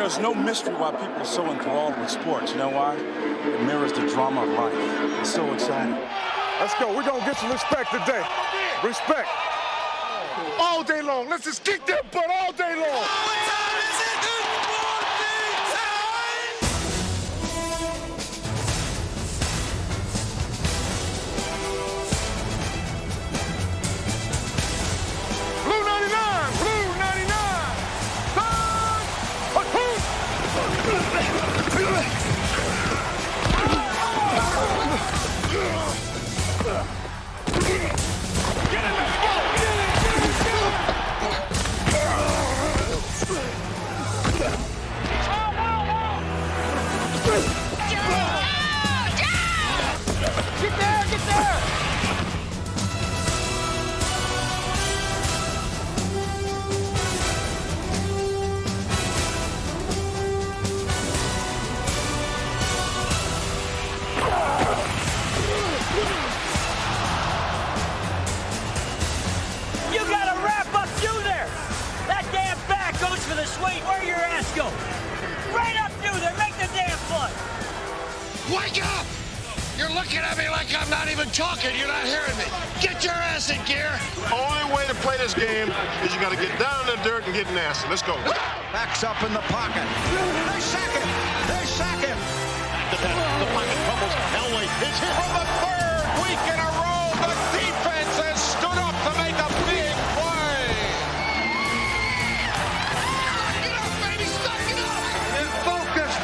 there's no mystery why people are so enthralled with sports. You know why? It mirrors the drama of life. It's so exciting. Let's go. We're going to get some respect today. Respect. All day long. Let's just kick their butt all day long. Blue 99. Blue 99. You gotta wrap up through there. That damn back goes for the swing. Where your ass go? Right up through there. Make the damn play. Wake up! You're looking at me like I'm not even talking. You're not hearing me. Get your ass in gear. Only way to play this game is you got to get down in the dirt and get nasty. Let's go. Backs up in the pocket. They sack him. They sack him. The pocket fumbles. Elway is hit for the third week in a row. The defense has stood up to make a big play. Get up, baby. Suck it up. Get focused.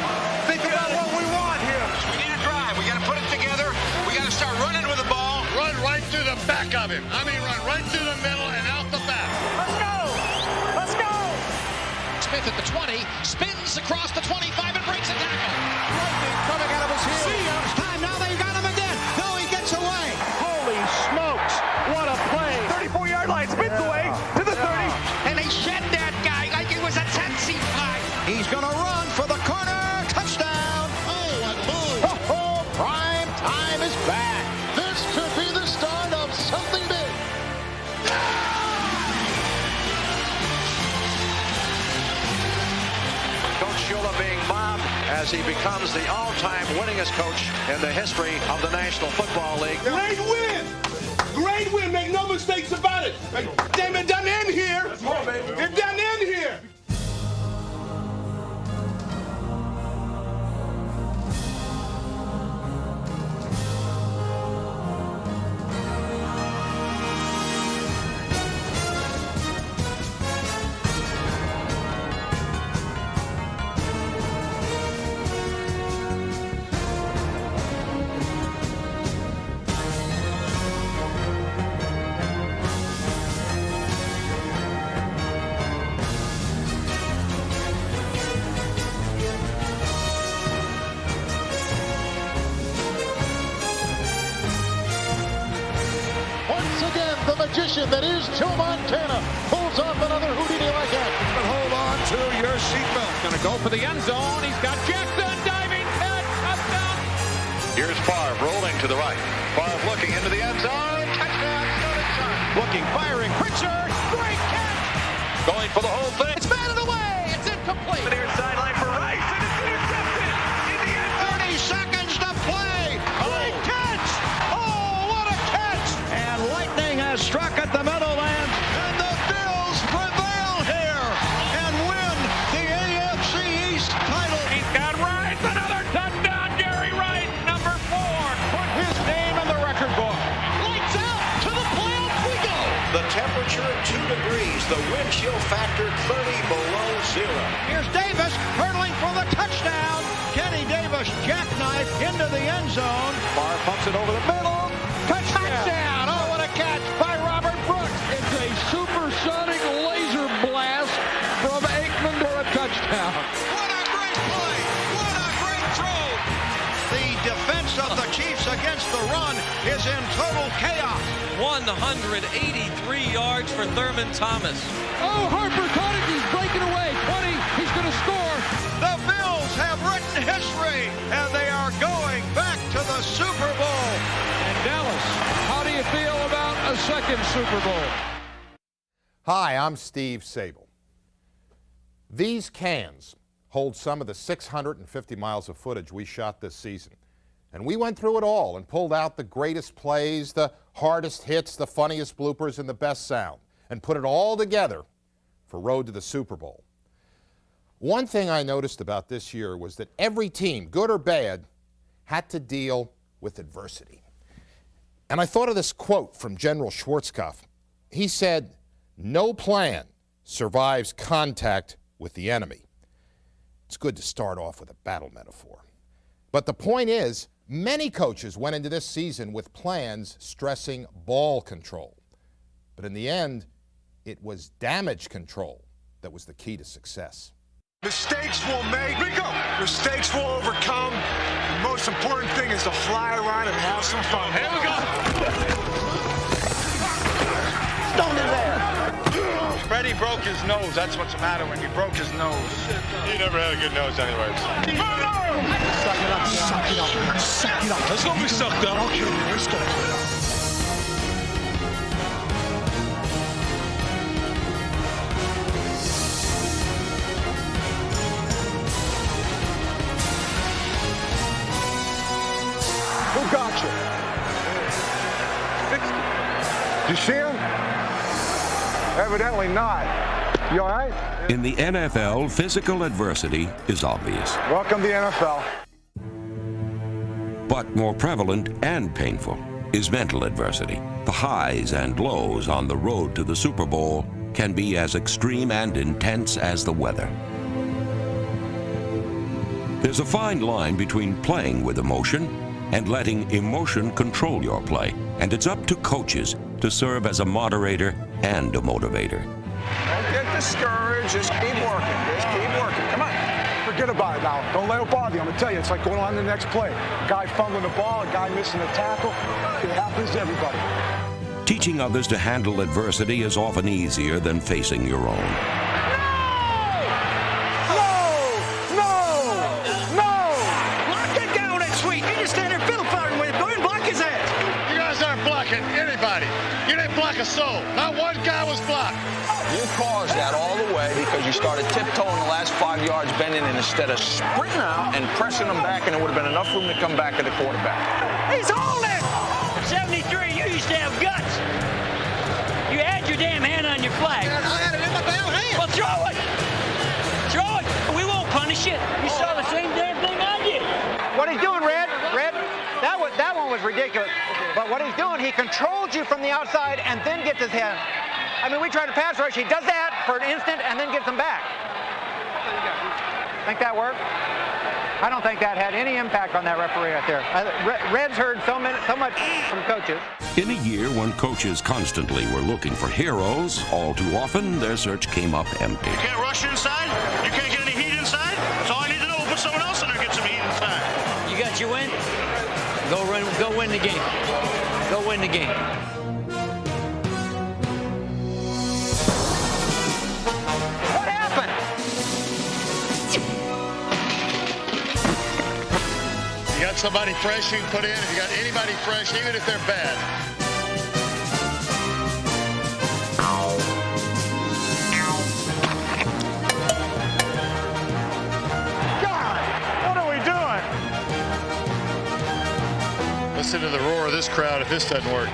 Think about what we want here. We need a drive. We got to put it together. We got to start running with the ball. Run right through the back of him. I mean, run right through the middle and out the back. Let's go. Let's go. Smith at the 20, spins across the 25 and breaks a tackle. Lightning coming out of his heel. It's time now. They got him again. No, he gets away. Holy smokes. What a play. 34-yard line. Spins away to the 30. And they shed that guy like it was a taxi fly. He's going to run for the corner. Touchdown. Oh, what move. Oh, prime time is back. This could be the start of something big. Coach Shula being mobbed as he becomes the all-time winningest coach in the history of the National Football League. Great win. Great win. Make no mistakes about it. Damn, it doesn't end here. It doesn't end here. Once again, the magician that is Joe Montana pulls off another Houdini like that. But hold on to your seatbelt. Gonna go for the end zone. He's got Jackson diving catch. Touchdown. Here's Favre rolling to the right. Favre looking into the end zone. Touchdown. Looking, firing. Pritchard. Great catch. Going for the whole thing. It's batted away. It's incomplete. Near sideline for Rice, and it's intercepted in the end zone. 30 seconds to play. Great catch. Oh, what a catch. And lightning has struck at the Meadowlands. And the Bills prevail here and win the AFC East title. He's got Rice. Another touchdown. Gary Rice, number 4. Put his name in the record book. Lights out. To the playoffs we go. The temperature 2 degrees. The wind chill factor 30 below zero. Here's Davis hurdling for the touchdown. Kenny Davis jackknife into the end zone. Favre pumps it over the middle. Touchdown. Oh, what a catch by Robert Brooks. It's a supersonic laser blast from Aikman for a touchdown. What a great play. What a great throw. The defense of the Chiefs against the run is in total chaos. 183 yards for Thurman Thomas. Oh, Harper caught it. He's breaking away. 20. He's going to score. The Bills have written history, and they are going back to the Super Bowl. And Dallas, how do you feel about a second Super Bowl? Hi, I'm Steve Sable. These cans holds some of the 650 miles of footage we shot this season. And we went through it all and pulled out the greatest plays, the hardest hits, the funniest bloopers, and the best sound, and put it all together for Road to the Super Bowl. One thing I noticed about this year was that every team, good or bad, had to deal with adversity. And I thought of this quote from General Schwarzkopf. He said, "No plan survives contact with the enemy." It's good to start off with a battle metaphor. But the point is, many coaches went into this season with plans stressing ball control. But in the end, it was damage control that was the key to success. Mistakes we'll make, mistakes we'll overcome. The most important thing is to fly around and have some fun. Here we go. Stone in there. Freddie broke his nose. That's what's the matter when he broke his nose. He never had a good nose anyways. Suck it up. Suck it up. Suck it up. Let's go be sucked up. Okay, let's go. Who got you? 60. Did you see him? Evidently not. You all right? In the NFL, physical adversity is obvious. Welcome to the NFL. But more prevalent and painful is mental adversity. The highs and lows on the road to the Super Bowl can be as extreme and intense as the weather. There's a fine line between playing with emotion and letting emotion control your play. And it's up to coaches to serve as a moderator and a motivator. Don't get discouraged. Just keep working. Just keep working. Come on. Forget about it now. Don't let it bother you. I'm going to tell you, it's like going on to the next play. A guy fumbling the ball, a guy missing a tackle. It happens to everybody. Teaching others to handle adversity is often easier than facing your own. Soul. Not one guy was blocked. You caused that all the way because you started tiptoeing the last 5 yards, bending, and instead of sprinting out and pressing them back, and there would have been enough room to come back to the quarterback. He's holding! 73, you used to have guts. You had your damn hand on your flag. I had it in my damn hand. Well, throw it! Throw it! We won't punish it. You saw the same damn thing I did. What he's doing, Red, that one was ridiculous. But what he's doing, he controls you from the outside and then gets his hand. I mean, we try to pass rush. He does that for an instant and then gets him back. Think that worked? I don't think that had any impact on that referee right there. Red's heard so much from coaches. In a year when coaches constantly were looking for heroes, all too often their search came up empty. You can't rush inside. You can't get any heat inside. So all I need to know is put someone else in there and get some heat inside. You got your win? Go win the game. Go win the game. What happened? You got somebody fresh you can put in. If you got anybody fresh, even if they're bad. God, what are we doing? Listen to the roar of this crowd if this doesn't work.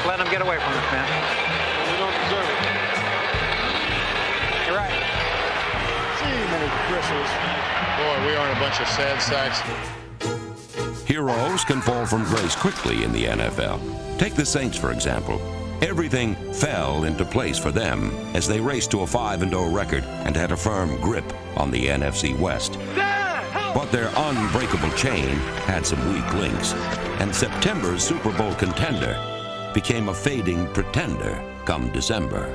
Let him get away from us, man. We don't deserve it. You're right. Gee, many bristles. Boy, we aren't a bunch of sad sacks. Heroes can fall from grace quickly in the NFL. Take the Saints, for example. Everything fell into place for them as they raced to a 5-0 record and had a firm grip on the NFC West. But their unbreakable chain had some weak links, and September's Super Bowl contender became a fading pretender come December.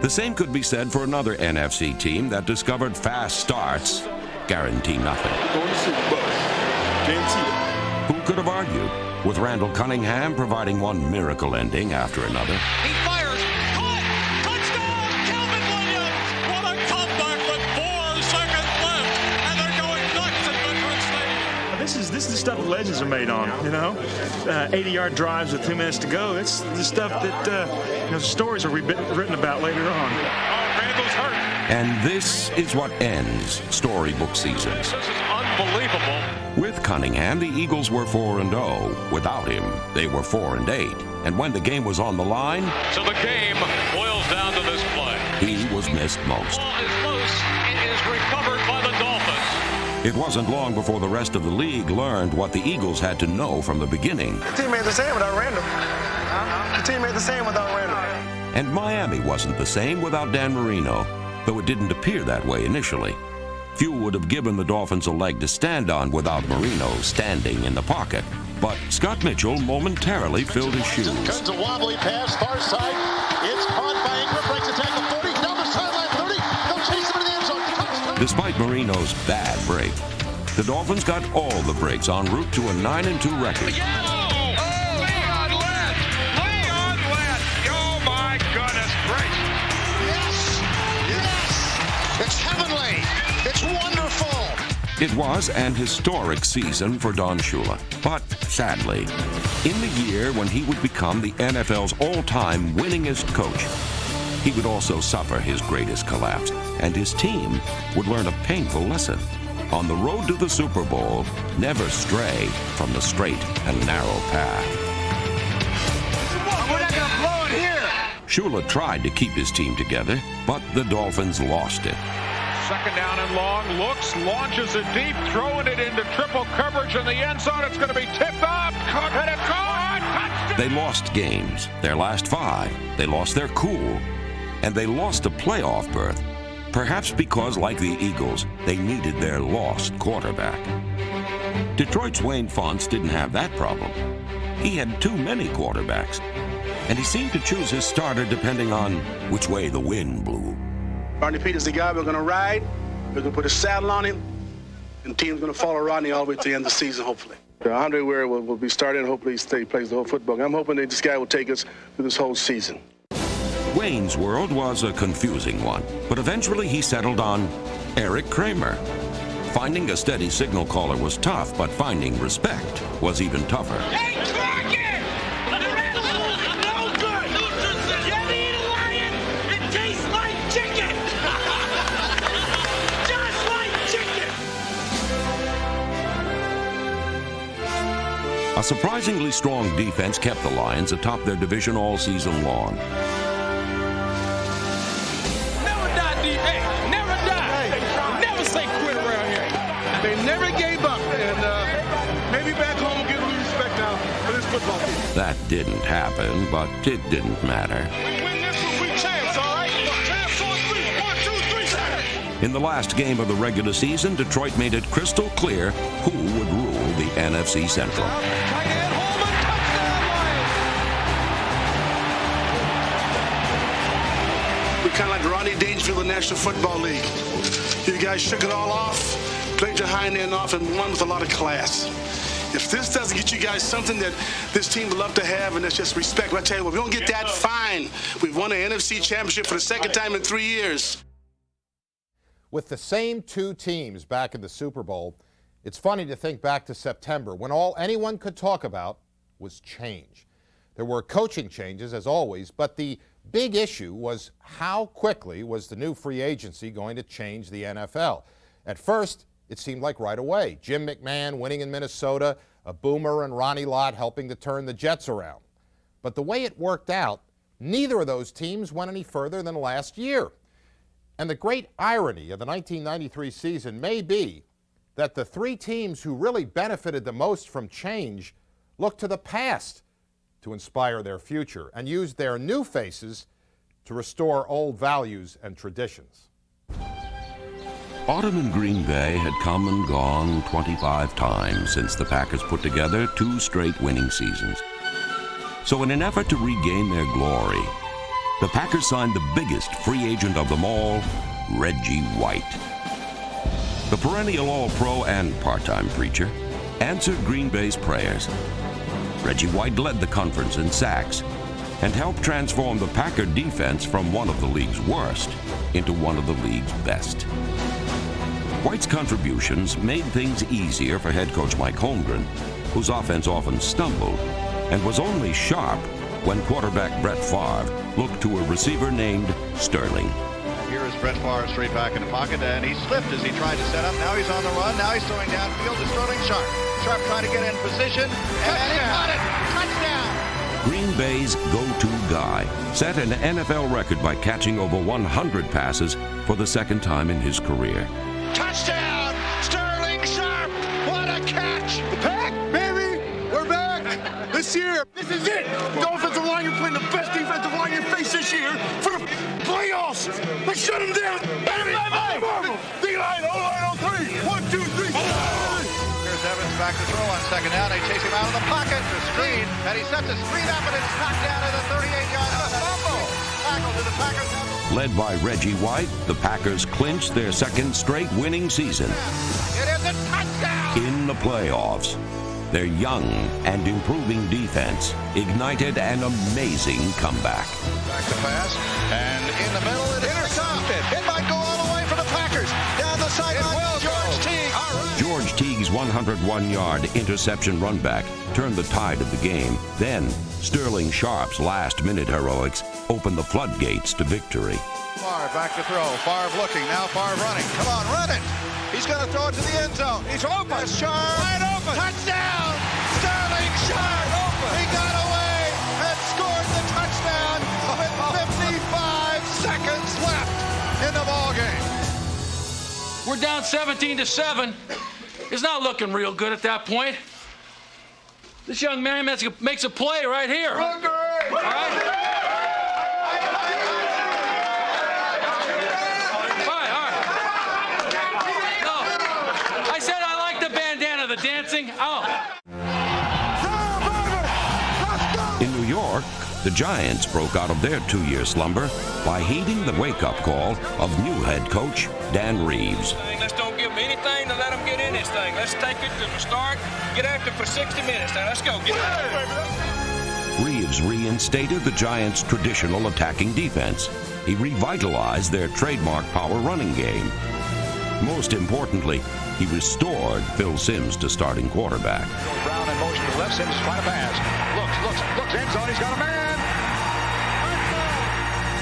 The same could be said for another NFC team that discovered fast starts guarantee nothing. Going to Super Bowl. Guarantee it. Who could have argued, with Randall Cunningham providing one miracle ending after another? He fires. Caught. Touchdown, Calvin Williams. What a comeback with 4 seconds left. And they're going nuts at Veterans Stadium. This this is the stuff that legends are made on, 80-yard drives with 2 minutes to go. It's the stuff that stories are written about later on. Oh, Randall's hurt. And this is what ends storybook seasons. This is unbelievable. With Cunningham, the Eagles were 4-0. Without him, they were 4-8. And when the game was on the line, so the game boils down to this play. He was missed most. The ball is loose. It is recovered by the Dolphins. It wasn't long before the rest of the league learned what the Eagles had to know from the beginning. The team made the same without Randall. The team made the same without Randall. And Miami wasn't the same without Dan Marino, though it didn't appear that way initially. Few would have given the Dolphins a leg to stand on without Marino standing in the pocket. But Scott Mitchell momentarily filled his shoes. Comes a wobbly pass, far side. It's caught by Ingram, breaks the tackle 40, down the sideline 30. They'll chase him in the end zone. Touchdown. Despite Marino's bad break, the Dolphins got all the breaks en route to a 9-2 record. It's heavenly. It's wonderful. It was an historic season for Don Shula. But sadly, in the year when he would become the NFL's all-time winningest coach, he would also suffer his greatest collapse, and his team would learn a painful lesson. On the road to the Super Bowl, never stray from the straight and narrow path. We're not going to blow it here. Shula tried to keep his team together, but the Dolphins lost it. Second down and long, looks, launches it deep, throwing it into triple coverage in the end zone. It's going to be tipped off, and it's caught. Touchdown. They lost games, their last 5. They lost their cool, and they lost a playoff berth. Perhaps because, like the Eagles, they needed their lost quarterback. Detroit's Wayne Fontes didn't have that problem. He had too many quarterbacks, and he seemed to choose his starter depending on which way the wind blew. Rodney Peterson's the guy we're going to ride. We're going to put a saddle on him, and the team's going to follow Rodney all the way to the end of the season, hopefully. Andre Ware will be starting. Hopefully he plays the whole football. I'm hoping that this guy will take us through this whole season. Wayne's world was a confusing one, but eventually he settled on Eric Kramer. Finding a steady signal caller was tough, but finding respect was even tougher. Hey, Crockett! No good! You ever eat a lion? It tastes like chicken! Just like chicken! A surprisingly strong defense kept the Lions atop their division all season long. They never gave up, and maybe back home we'll give them respect now for this football team. That didn't happen, but it didn't matter. We win this one, we champs, all right? Champs on 3, 1, 2, 3. In the last game of the regular season, Detroit made it crystal clear who would rule the NFC Central. We're kind of like Rodney Dangerfield in the National Football League. You guys shook it all off, played your hind end off, and won with a lot of class. If this doesn't get you guys something that this team would love to have, and that's just respect, but I tell you what, if we don't get that, fine. We've won an NFC championship for the second time in 3 years. With the same 2 teams back in the Super Bowl, it's funny to think back to September when all anyone could talk about was change. There were coaching changes, as always, but the big issue was how quickly was the new free agency going to change the NFL. At first, it seemed like right away. Jim McMahon winning in Minnesota, a Boomer and Ronnie Lott helping to turn the Jets around. But the way it worked out, neither of those teams went any further than last year. And the great irony of the 1993 season may be that the 3 teams who really benefited the most from change looked to the past to inspire their future and used their new faces to restore old values and traditions. Autumn in Green Bay had come and gone 25 times since the Packers put together 2 straight winning seasons. So in an effort to regain their glory, the Packers signed the biggest free agent of them all, Reggie White. The perennial All-Pro and part-time preacher answered Green Bay's prayers. Reggie White led the conference in sacks and helped transform the Packer defense from one of the league's worst into one of the league's best. White's contributions made things easier for head coach Mike Holmgren, whose offense often stumbled, and was only sharp when quarterback Brett Favre looked to a receiver named Sterling. Here is Brett Favre straight back in the pocket, and he slipped as he tried to set up. Now he's on the run. Now he's throwing downfield to Sterling Sharp. Sharp trying to get in position, and he caught it. Touchdown! Green Bay's go-to guy set an NFL record by catching over 100 passes for the second time in his career. Touchdown! Sterling Sharp! What a catch! Back, baby! We're back! This year, this is it! The offensive line, you're playing the best defensive line you face this year for the playoffs! Let's shut them down! D-line, O-line on 3! 1, 2, 3! Here's Evans back to throw on second down. They chase him out of the pocket. The screen, and he sets a screen up, and it's knocked down at the 38-yard line. A fumble! Tackle to the Packers. Led by Reggie White, the Packers clinched their second straight winning season. It is a touchdown! In the playoffs, their young and improving defense ignited an amazing comeback. Back to pass, and in the middle, it intercepted. It might go all the way for the Packers. Down the sideline, George Teague. George Teague's 101-yard interception run back turned the tide of the game. Then, Sterling Sharp's last-minute heroics opened the floodgates to victory. Favre back to throw. Favre looking. Now Favre running. Come on, run it. He's going to throw it to the end zone. He's open. That's Sharp. Wide open. Touchdown. Sterling Sharp. He got away and scored the touchdown with 55 seconds left in the ballgame. We're down 17-7. It's not looking real good at that point. This young man makes a play right here. All right? The dancing out. In New York, the Giants broke out of their 2-year slumber by heeding the wake-up call of new head coach Dan Reeves. Let's don't give them anything to let them get in this thing. Let's take it to the start, get after it for 60 minutes. Now let's go. Get it. Reeves reinstated the Giants' traditional attacking defense. He revitalized their trademark power running game. Most importantly, he restored Phil Simms to starting quarterback. Brown in motion to the left. Simms trying to pass. Looks. End zone. He's got a man.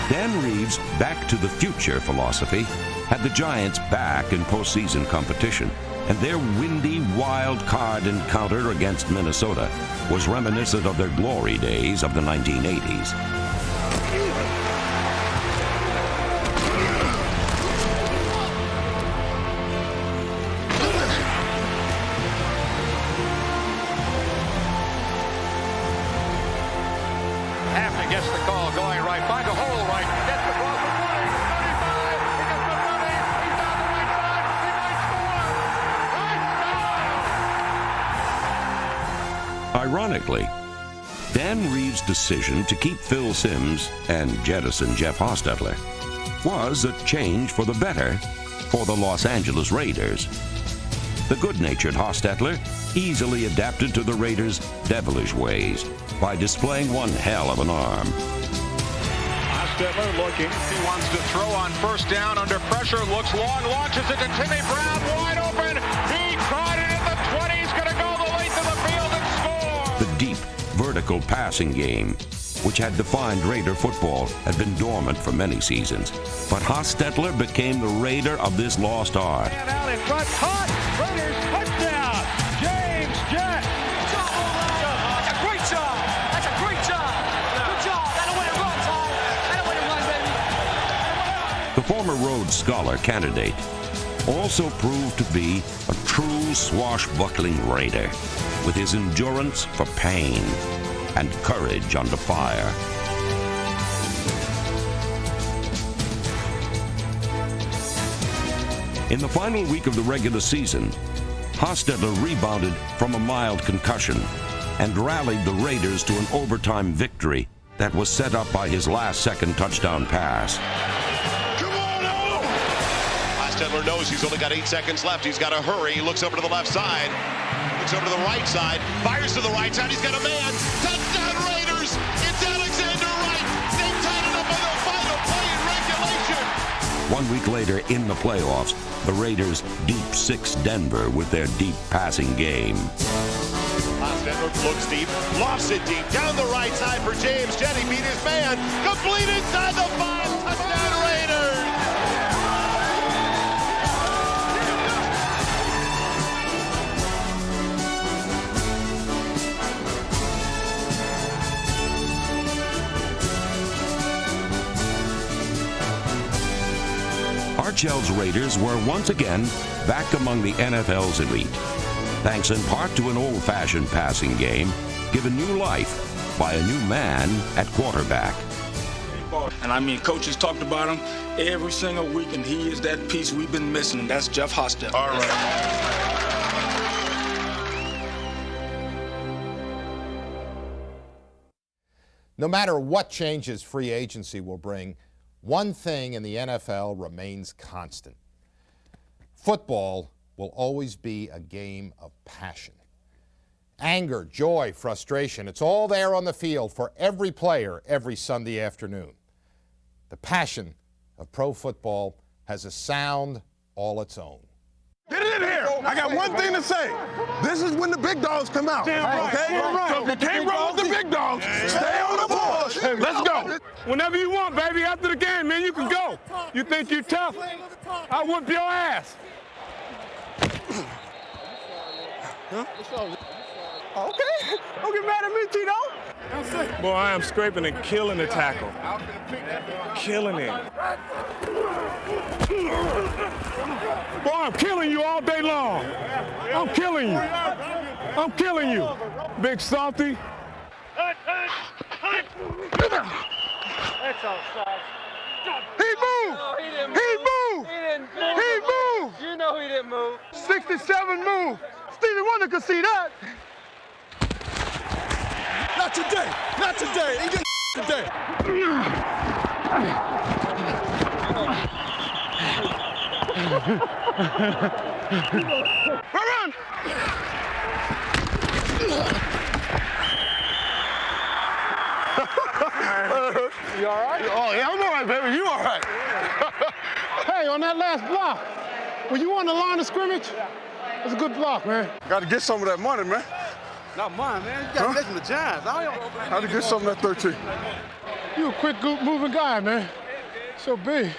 Dan Reeves' back-to-the-future philosophy had the Giants back in postseason competition, and their windy wild card encounter against Minnesota was reminiscent of their glory days of the 1980s. After gets the call, going right, finds a hole right, gets the ball for 20, 35, he gets the running, he's down the right side, he might score! Ironically, Dan Reeves' decision to keep Phil Simms and jettison Jeff Hostetler was a change for the better for the Los Angeles Raiders. The good-natured Hostetler easily adapted to the Raiders' devilish ways by displaying one hell of an arm. Hostetler looking. He wants to throw on first down under pressure. Looks long, launches it to Timmy Brown. Wide open. He caught it at the 20. He's going to go the length of the field and score. The deep, vertical passing game, which had defined Raider football, had been dormant for many seasons. But Hostetler became the Raider of this lost art. And out in front, caught. Raiders touchdown. James Jett. That's a great job. That's a great job. Good job. That'll win it run, Ty. That'll win it run, baby. The former Rhodes Scholar candidate also proved to be a true swashbuckling Raider, with his endurance for pain and courage under fire. In the final week of the regular season, Hostetler rebounded from a mild concussion and rallied the Raiders to an overtime victory that was set up by his last-second touchdown pass. Hostetler knows he's only got 8 seconds left. He's got to hurry. He looks over to the left side. Looks over to the right side. Fires to the right side. He's got a man. Touchdown Raiders! It's Alexander Wright. They tied it up on the final play in regulation. 1 week week later in the playoffs, the Raiders deep six Denver with their deep passing game. Denver looks deep, lofts it deep, down the right side for James. Jetty beat his man, complete inside the 5, touchdown Raiders! Archell's Raiders were once again back among the NFL's elite, thanks in part to an old-fashioned passing game given new life by a new man at quarterback. And I mean, coaches talked about him every single week, and he is that piece we've been missing, and that's Jeff Hostetler. All right. No matter what changes free agency will bring, one thing in the NFL remains constant. Football will always be a game of passion. Anger, joy, frustration, it's all there on the field for every player every Sunday afternoon. The passion of pro football has a sound all its own. Get it in here. I got one thing to say. This is when the big dogs come out. Okay? So if you can't roll with the big dogs, stay on the board. Let's go. Whenever you want, baby, after the game, man, you can go. You think you're tough? I'll whoop your ass. Huh? Okay. Don't get mad at me, Tito. Boy, I am scraping and killing the tackle. Killing it. Boy, I'm killing you all day long. I'm killing you. I'm killing you. Big Salty. That's offside. He moved. No, he didn't move. He moved. He didn't move. He moved. You know he didn't move. 67 move. Stevie Wonder could see that. Not today. Not today. Ain't get today. Run! You all right? Oh, yeah, I'm all right, baby. You all right? Hey, on that last block, when you on the line of scrimmage, that's a good block, man. Got to get some of that money, man. Not mine, man. You got to listen to Giants. How to get some of that 13. You a quick, moving guy, man. So big.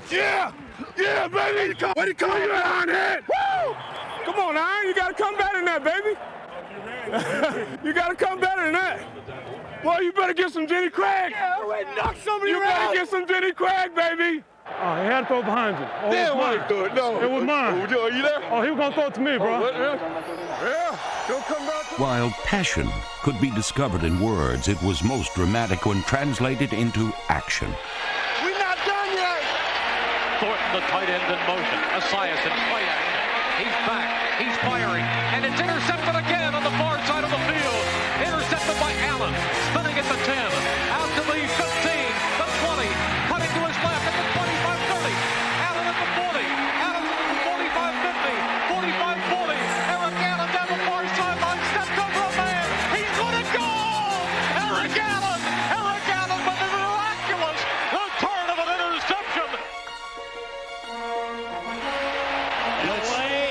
Yeah! Yeah, baby! Way to come, you Ironhead! Woo! Come on, Iron, you gotta come better than that, baby. You gotta come better than that. Boy, you better get some Jenny Craig. Yeah, wait, knock somebody You better get some Jenny Craig, baby. Oh, he had to throw behind you. Oh, Damn, want to do it. No. It was mine. Are you there? Oh, he was gonna throw it to me, bro. Yeah. He'll come back. While passion could be discovered in words, it was most dramatic when translated into action. We're not done yet. Thornton, the tight end, in motion. Asias in play action. He's back. He's firing. And it's intercepted again on the far side of the field. Intercepted by Allen. Spinning at the 10. Out to the 15. The 20. Cutting to his left at the 25-30. Allen at the 40. Allen at the 45-50. 45-40. Eric Allen down the far sideline. Stepped over a man. He's going to go! Eric Allen! Eric Allen with the miraculous return of an interception.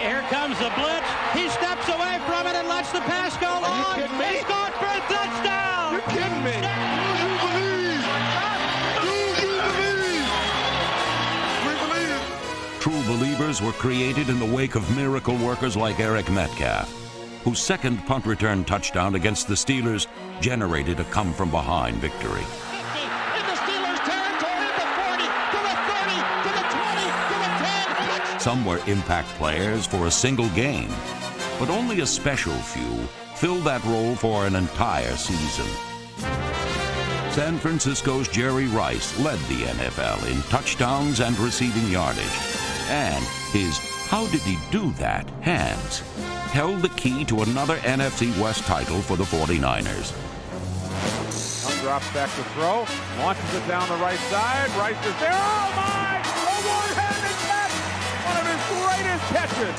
Here comes the blitz. He steps away from it and lets the pass go long. He's going for a touchdown. You're kidding me. Do you believe? Do you believe? We believe. True believers were created in the wake of miracle workers like Eric Metcalf, whose second punt return touchdown against the Steelers generated a come-from-behind victory. In the Steelers' territory, the 40, to the 30, to the 20, to the 10. Some were impact players for a single game, but only a special few filled that role for an entire season. San Francisco's Jerry Rice led the NFL in touchdowns and receiving yardage, and his "how did he do that" hands held the key to another NFC West title for the 49ers. Young drops back to throw, launches it down the right side. Rice is there. Oh my! A one-handed catch! One of his greatest catches.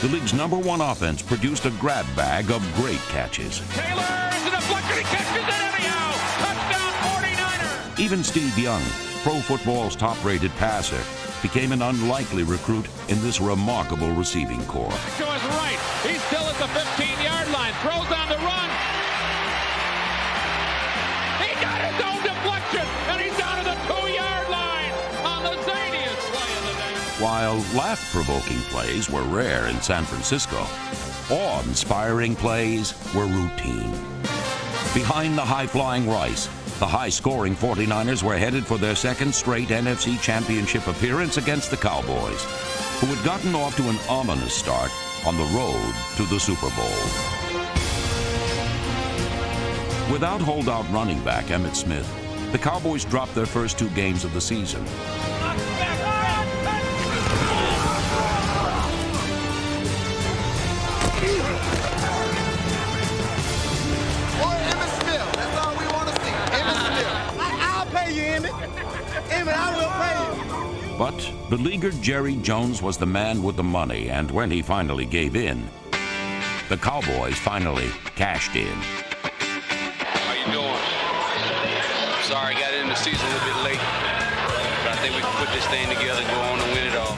The league's #1 offense produced a grab bag of great catches. Taylor is a deflection. He catches it anyhow. Touchdown 49ers. Even Steve Young, pro football's top-rated passer, became an unlikely recruit in this remarkable receiving corps. To his right, he's still at the 15-yard line, throws on the run. He got his own deflection, and he's down to the 2-yard line on the zaniest play of the day. While laugh-provoking plays were rare in San Francisco, awe-inspiring plays were routine. Behind the high-flying Rice, the high-scoring 49ers were headed for their second straight NFC Championship appearance against the Cowboys, who had gotten off to an ominous start on the road to the Super Bowl. Without holdout running back Emmitt Smith, the Cowboys dropped their first 2 games of the season. But beleaguered Jerry Jones was the man with the money, and when he finally gave in, the Cowboys finally cashed in. How you doing? Sorry, got in the season a little bit late, but I think we can put this thing together, go on and win it all.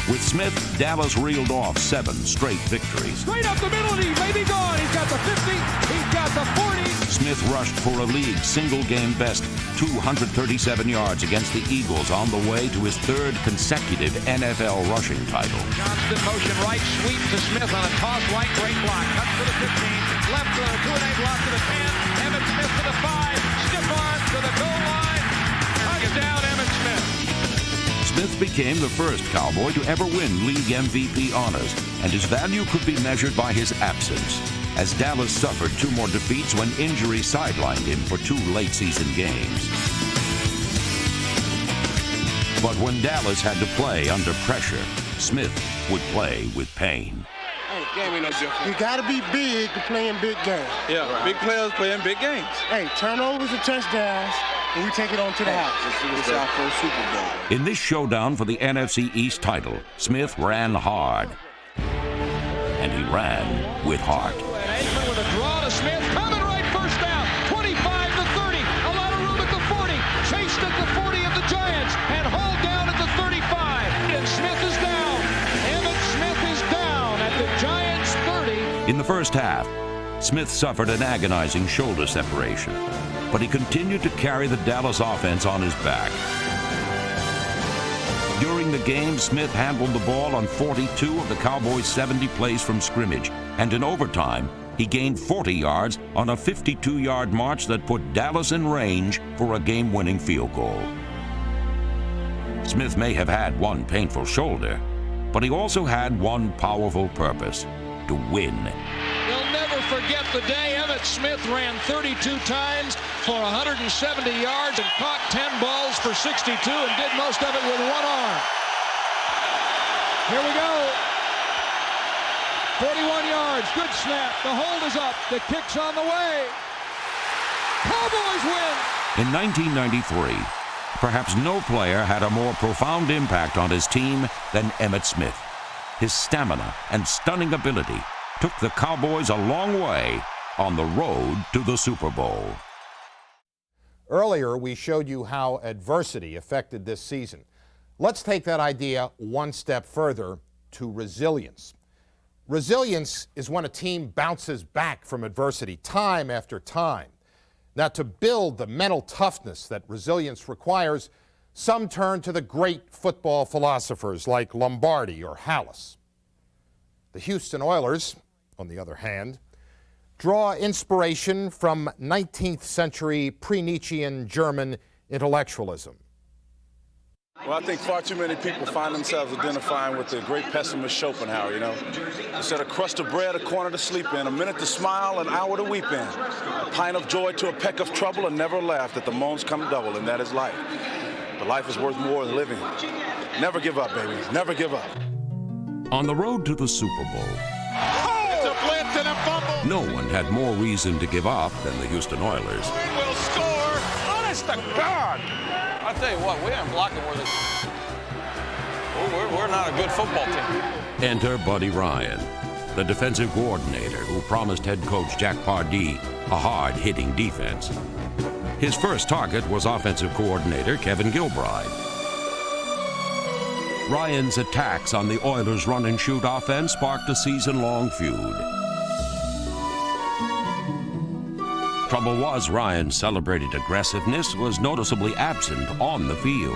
With Smith, Dallas reeled off 7 straight victories. Straight up the middle, and he may be gone. He's got the 50, he's got the 40. Smith rushed for a league single-game best 237 yards against the Eagles on the way to his 3rd consecutive NFL rushing title. Constant motion right, sweep to Smith on a toss right, great block. Cuts to the 15, left to the 2-and-8 block to the 10. Emmitt Smith to the 5, stiff arm to the goal line. Touchdown, Emmitt Smith. Smith became the first Cowboy to ever win league MVP honors, and his value could be measured by his absence, as Dallas suffered 2 more defeats when injury sidelined him for 2 late-season games. But when Dallas had to play under pressure, Smith would play with pain. Hey, game ain't no different. You gotta be big to play in big games. Yeah, big players play in big games. Hey, turnovers and touchdowns, and we take it on to the house. It's our first Super Bowl. In this showdown for the NFC East title, Smith ran hard. And he ran with heart. Aikman with a draw to Smith, coming right, first down, 25 to 30, a lot of room at the 40, chased at the 40 of the Giants, and hauled down at the 35, and Smith is down. Emmitt Smith is down at the Giants' 30. In the first half, Smith suffered an agonizing shoulder separation, but he continued to carry the Dallas offense on his back. During the game, Smith handled the ball on 42 of the Cowboys' 70 plays from scrimmage, and in overtime, he gained 40 yards on a 52-yard march that put Dallas in range for a game-winning field goal. Smith may have had one painful shoulder, but he also had one powerful purpose: to win. They'll never forget the day Emmitt Smith ran 32 times for 170 yards and caught 10 balls for 62 and did most of it with one arm. Here we go. 41 yards, good snap. The hold is up. The kick's on the way. Cowboys win. In 1993, perhaps no player had a more profound impact on his team than Emmitt Smith. His stamina and stunning ability took the Cowboys a long way on the road to the Super Bowl. Earlier, we showed you how adversity affected this season. Let's take that idea one step further to resilience. Resilience is when a team bounces back from adversity time after time. Now, to build the mental toughness that resilience requires, some turn to the great football philosophers like Lombardi or Hallis. The Houston Oilers, on the other hand, draw inspiration from 19th century pre-Nietzschean German intellectualism. Well, I think far too many people find themselves identifying with the great pessimist Schopenhauer, you know. He said, a crust of bread, a corner to sleep in, a minute to smile, an hour to weep in, a pint of joy to a peck of trouble, and never laugh that the moans come double, and that is life. But life is worth more than living. Never give up, baby. Never give up. On the road to the Super Bowl, It's a blitz and a fumble. no one had more reason to give up than the Houston Oilers. Will score. Honest to God. I'll tell you what, we ain't blocking we're not a good football team. Enter Buddy Ryan, the defensive coordinator who promised head coach Jack Pardee a hard-hitting defense. His first target was offensive coordinator Kevin Gilbride. Ryan's attacks on the Oilers' run-and-shoot offense sparked a season-long feud. Trouble was, Ryan's celebrated aggressiveness was noticeably absent on the field.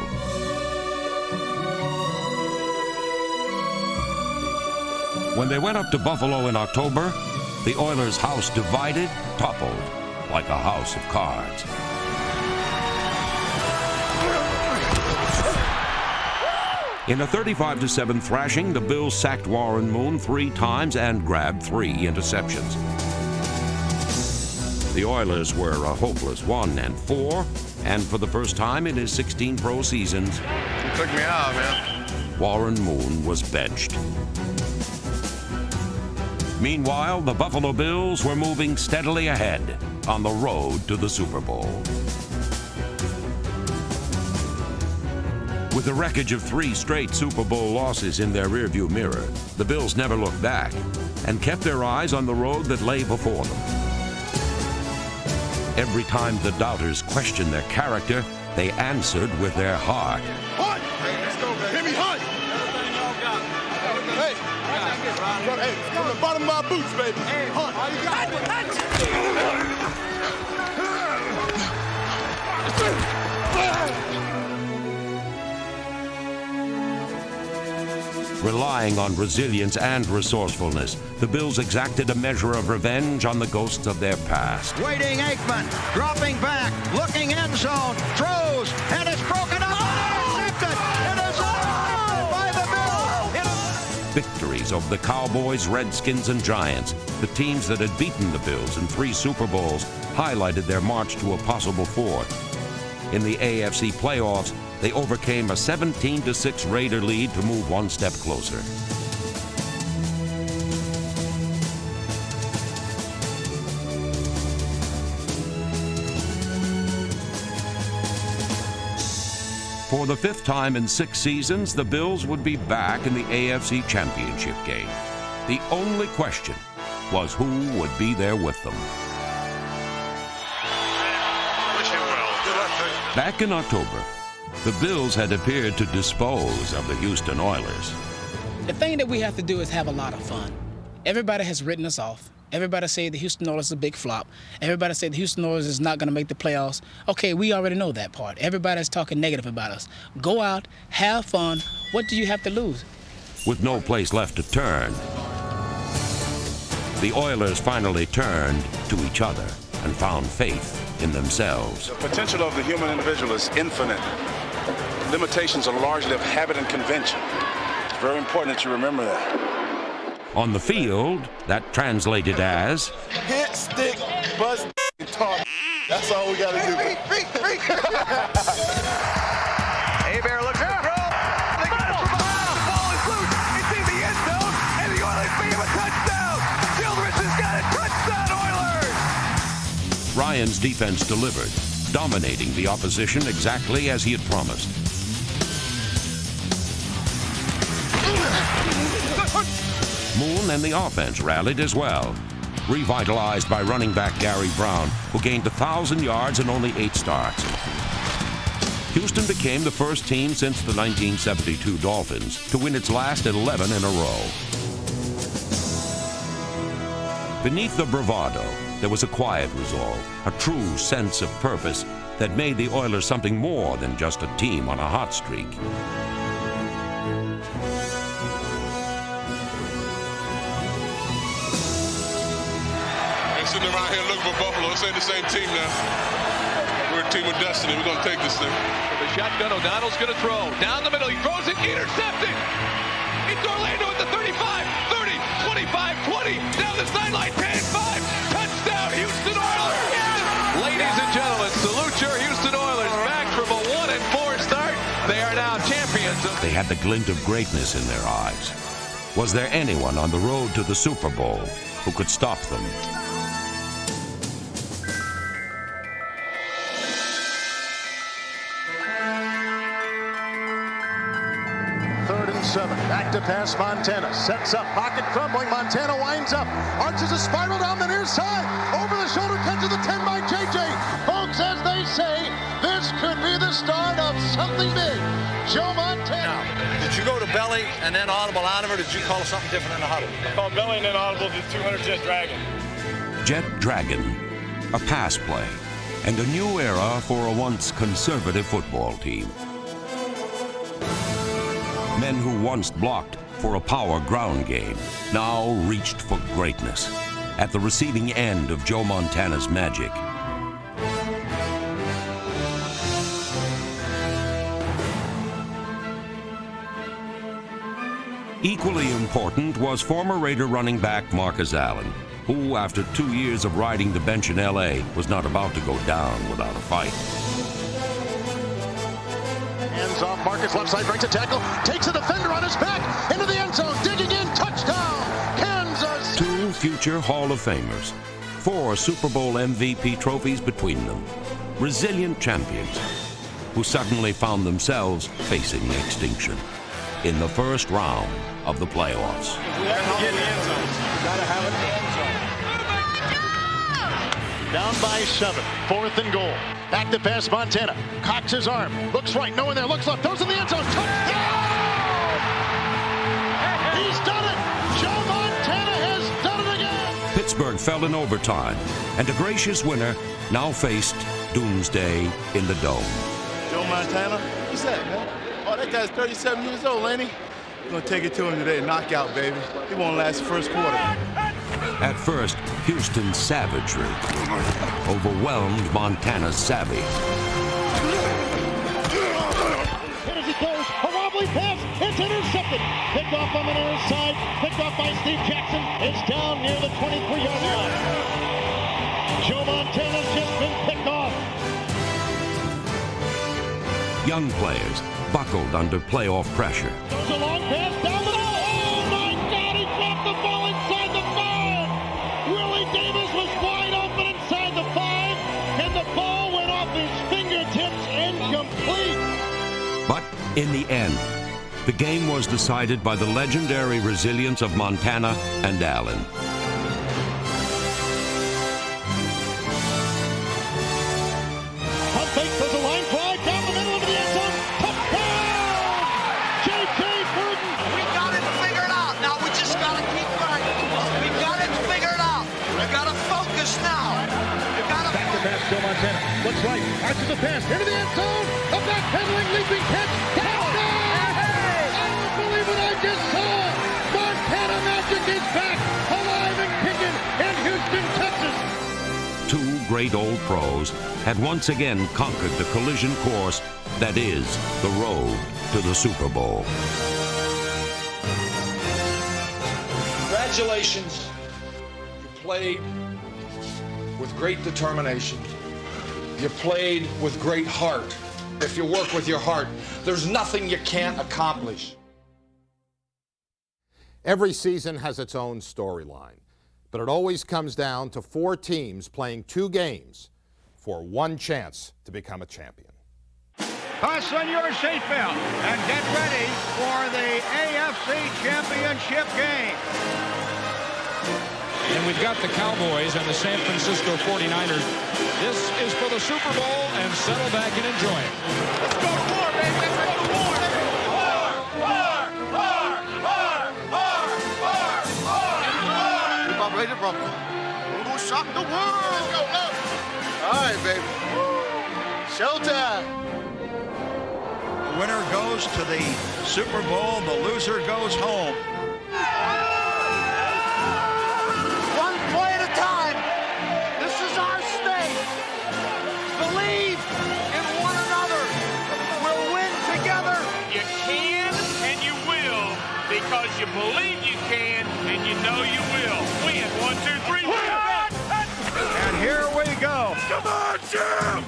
When they went up to Buffalo in October, the Oilers' house divided, toppled, like a house of cards. In a 35-7 thrashing, the Bills sacked Warren Moon 3 times and grabbed 3 interceptions. The Oilers were a hopeless 1-4, and for the first time in his 16 pro seasons, you took me out, man. Warren Moon was benched. Meanwhile, the Buffalo Bills were moving steadily ahead on the road to the Super Bowl. With the wreckage of 3 straight Super Bowl losses in their rearview mirror, the Bills never looked back and kept their eyes on the road that lay before them. Every time the doubters questioned their character, they answered with their heart. Hunt! Hey, let's go, man. Hit me, Hunt! Hey, from the bottom of my boots, baby. Hey, Hunt, all you got? Relying on resilience and resourcefulness, the Bills exacted a measure of revenge on the ghosts of their past. Waiting Aikman, dropping back, looking end zone, throws, and it's broken up. Intercepted. It is over by the Bills. Victories over the Cowboys, Redskins, and Giants, the teams that had beaten the Bills in 3 Super Bowls, highlighted their march to a possible 4th. In the AFC playoffs, they overcame a 17-6 Raider lead to move 1 step closer. For the 5th time in 6 seasons, the Bills would be back in the AFC Championship game. The only question was who would be there with them. Back in October, the Bills had appeared to dispose of the Houston Oilers. The thing that we have to do is have a lot of fun. Everybody has written us off. Everybody said the Houston Oilers is a big flop. Everybody said the Houston Oilers is not going to make the playoffs. Okay, we already know that part. Everybody's talking negative about us. Go out, have fun. What do you have to lose? With no place left to turn, the Oilers finally turned to each other and found faith in themselves. The potential of the human individual is infinite. Limitations are largely of habit and convention. It's very important that you remember that. On the field, that translated as hit, stick, bust, and talk. That's all we got to do. Hebert looks at the throw. They got it from behind. The ball is loose. It's in the end zone, and the Oilers beat him a touchdown. Childress has got it. Touchdown, Oilers! Ryan's defense delivered, dominating the opposition exactly as he had promised. Moon and the offense rallied as well, revitalized by running back Gary Brown, who gained 1,000 yards in only 8 starts. Houston became the first team since the 1972 Dolphins to win its last 11 in a row. Beneath the bravado, there was a quiet resolve, a true sense of purpose that made the Oilers something more than just a team on a hot streak. Sitting around here looking for Buffalo. This ain't the same team now. We're a team of destiny. We're going to take this thing. The shotgun, O'Donnell's going to throw. Down the middle, he throws it, intercepted. It's Orlando at the 35, 30, 25, 20. Down the sideline, 10, 5. Touchdown, Houston Oilers. Ladies and gentlemen, salute your Houston Oilers. Back from a 1-4 start. They are now champions. They had the glint of greatness in their eyes. Was there anyone on the road to the Super Bowl who could stop them? Back to pass Montana. Sets up. Pocket crumbling. Montana winds up. Arches a spiral down the near side. Over the shoulder catch of the 10 by JJ. Folks, as they say this could be the start of something big. Joe Montana. Did you go to belly and then audible out of it, or did you call something different in the huddle? I called belly and then audible to 200 Jet Dragon. Jet Dragon, a pass play, and a new era for a once conservative football team. Men who once blocked for a power ground game now reached for greatness at the receiving end of Joe Montana's magic. Equally important was former Raider running back Marcus Allen, who, after 2 years of riding the bench in L.A., was not about to go down without a fight. Hands off, Marcus left side, breaks a tackle, takes a defender on his back, into the end zone, digging in, touchdown, Kansas! 2 future Hall of Famers, 4 Super Bowl MVP trophies between them, resilient champions who suddenly found themselves facing extinction in the first round of the playoffs. We have to get in the end zone. We got to have it in the end zone. Down by 7, 4th and goal. Back to pass, Montana. Cocks his arm. Looks right, no one there. Looks left. Goes in the end zone. Touchdown! He's done it! Joe Montana has done it again! Pittsburgh fell in overtime, and a gracious winner now faced doomsday in the Dome. Joe Montana? What's that, man? Oh, that guy's 37 years old, ain't he? We're going to take it to him today. Knockout, baby. He won't last the first quarter. At first, Houston's savagery overwhelmed Montana's savvy. And as he goes, a wobbly pass, it's intercepted. Picked off on the near side, picked off by Steve Jackson. It's down near the 23-yard line. Joe Montana's just been picked off. Young players buckled under playoff pressure. Goes a long pass down the middle. Oh my God, he dropped the ball inside the 5. Willie Davis was wide open inside the 5, and the ball went off his fingertips incomplete. But in the end, the game was decided by the legendary resilience of Montana and Allen. Pump fake, there's a line drive down the middle of the end zone. Touchdown! J.J. Burton. We got it figured out. Now we just got to keep fighting. We got it figured out. We got to focus now. We got to back to pass, Joe Montana. Looks right, arches a pass into the end zone. A backpedaling, leaping catch. Touchdown! I don't believe what I just saw. Montana Magic is back, alive and kicking in Houston, Texas. 2 great old pros had once again conquered the collision course that is the road to the Super Bowl. Congratulations. You played with great determination. You played with great heart. If you work with your heart, there's nothing you can't accomplish. Every season has its own storyline, but it always comes down to 4 teams playing 2 games for 1 chance to become a champion. Fasten your seatbelt and get ready for the AFC Championship game. And we've got the Cowboys and the San Francisco 49ers. This is for the Super Bowl, and settle back and enjoy it. Let's go to war, baby. Let's go to war. Ready to rumble. We're going to shock the world. Let's go, up. All right, baby. Showtime. The winner goes to the Super Bowl. The loser goes home. One play at a time. This is our state. Believe in one another. We'll win together. You can and you will because you believe you can and you know you will. Win. 1, 2, 3. And here we go. Come on, Jim.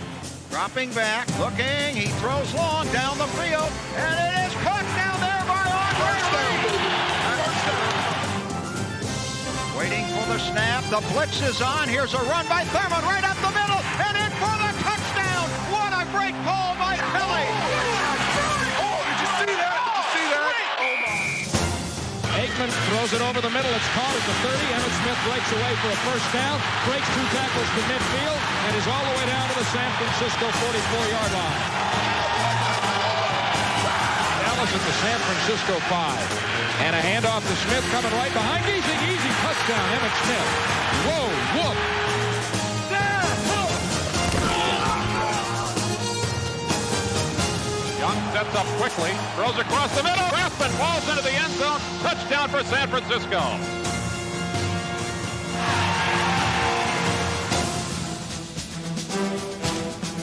Dropping back, looking. He throws long down the field, and it is caught down there by Andre. Waiting for the snap. The blitz is on. Here's a run by Thurman right up the middle, and in for the touchdown. What a great call by Kelly. Oh, did you see that? Did you see that? Oh, my. Aikman throws it over over the middle. It's caught at the 30. Emmitt Smith breaks away for a first down, breaks 2 tackles to midfield, and is all the way down to the San Francisco 44-yard line. Dallas at the San Francisco 5. And a handoff to Smith coming right behind. Easy touchdown, Emmitt Smith. Whoa, whoop. Young sets up quickly, throws across the middle. Rathman falls into the end zone. Touchdown for San Francisco.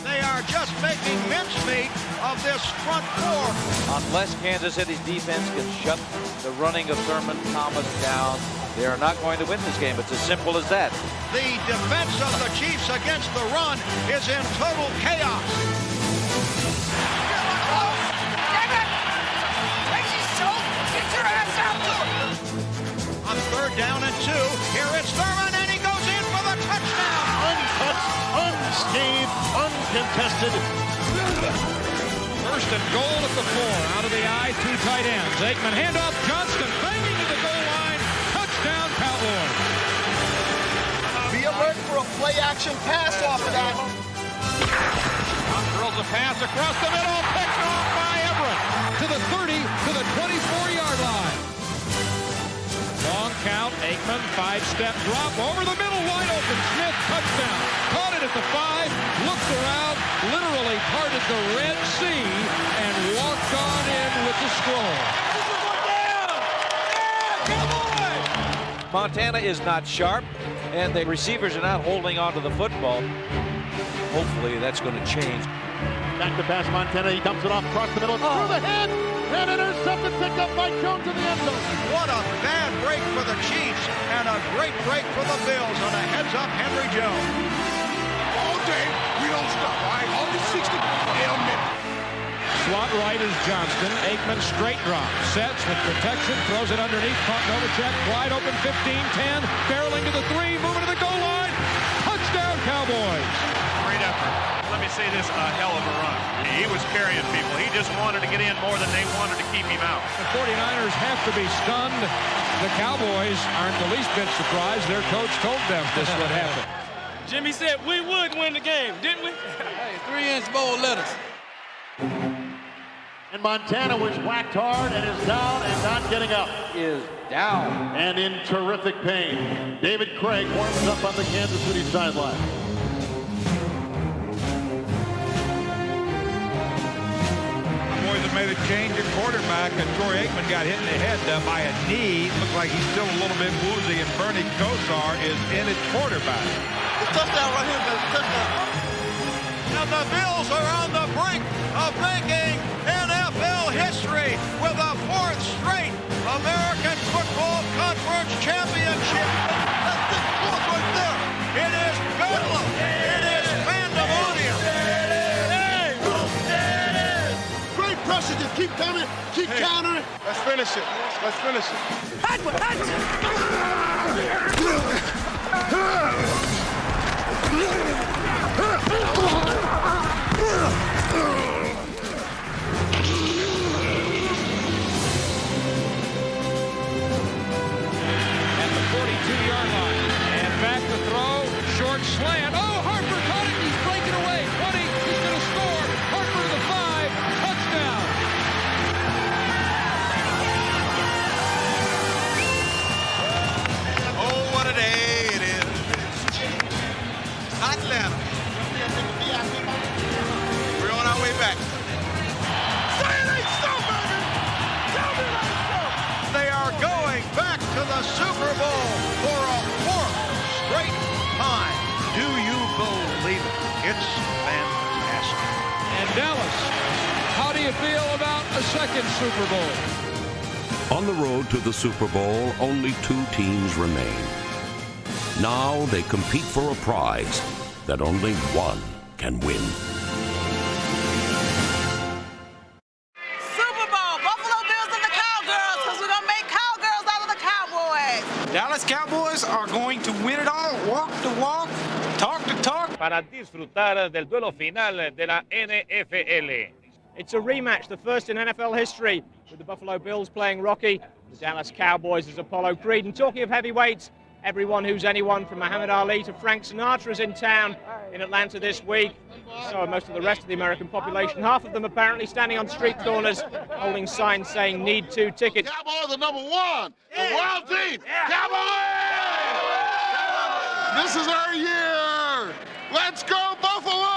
They are just making mincemeat of this front four. Unless Kansas City's defense can shut the running of Thurman Thomas down, they are not going to win this game. It's as simple as that. The defense of the Chiefs against the run is in total chaos. Get your ass out to him! On 3rd down and 2, here it's Thurman, and he goes in for the touchdown! Untouched, unscathed, uncontested. First and goal at the 4. Out of the eye, 2 tight ends. Aikman handoff, Johnston banging to the goal line. Touchdown, Cowboys. Be alert for a play-action pass off of that. Drills a pass across the middle, picked off by Everett. To the 30, to the 24-yard line. Long count, Aikman, 5-step drop, over the middle, wide open, Smith, touchdown. Caught it at the 5, looked around, literally parted the Red Sea, and walked on in with the scroll. Montana is not sharp, and the receivers are not holding on to the football. Hopefully that's going to change. Back to pass Montana. He dumps it off across the middle. Through the head. And intercepted. Picked up by Jones in the end zone. What a bad break for the Chiefs and a great break for the Bills on a heads-up Henry Jones. All day, we don't stop, all right? Only 60 damn minutes. Slot right is Johnston. Aikman straight drop. Sets with protection. Throws it underneath. Caught Novacek. Wide open 15-10. Barreling to the 3. Moving to the goal line. Touchdown, Cowboys. Great effort. Let me say this, a hell of a run. He was carrying people. He just wanted to get in more than they wanted to keep him out. The 49ers have to be stunned. The Cowboys aren't the least bit surprised. Their coach told them this would happen. Jimmy said we would win the game, didn't we? Hey, 3-inch bold letters. And Montana was whacked hard and is down and not getting up. Is down. And in terrific pain. David Craig warms up on the Kansas City sideline. Boys have made a change at quarterback, and Troy Aikman got hit in the head by a knee. Looks like he's still a little bit woozy, and Bernie Kosar is in at quarterback. The touchdown right here, man. Touchdown. And the Bills are on the brink of making NFL history with a 4th straight American Football Conference championship. That's the fourth right there. It is bedlam. It is pandemonium. Great pressure. Just keep coming. Keep countering. Let's finish it. Let's finish it. At the 42-yard line. And back to throw. Short slant. Oh, Harper caught it. He's breaking away. 20. He's going to score. Harper to the 5. Touchdown. Oh, what a day it is. Hot Atlanta. We're on our way back. Say it ain't so, baby. Tell me it ain't so. They are going back to the Super Bowl for a 4th straight time. Do you believe it? It's fantastic. And Dallas, how do you feel about a 2nd Super Bowl? On the road to the Super Bowl, only 2 teams remain. Now they compete for a prize that only one can win. Super Bowl, Buffalo Bills and the Cowgirls, because we're going to make cowgirls out of the Cowboys. Dallas Cowboys are going to win it all, walk the walk, talk the talk. Para disfrutar del duelo final de la NFL. It's a rematch, the first in NFL history, with the Buffalo Bills playing Rocky the Dallas Cowboys as Apollo Creed. And talking of heavyweights, everyone who's anyone from Muhammad Ali to Frank Sinatra is in town in Atlanta this week. So are most of the rest of the American population. Half of them apparently standing on street corners holding signs saying "Need 2 tickets." Cowboys are #1, the world team. Cowboys! This is our year. Let's go Buffalo!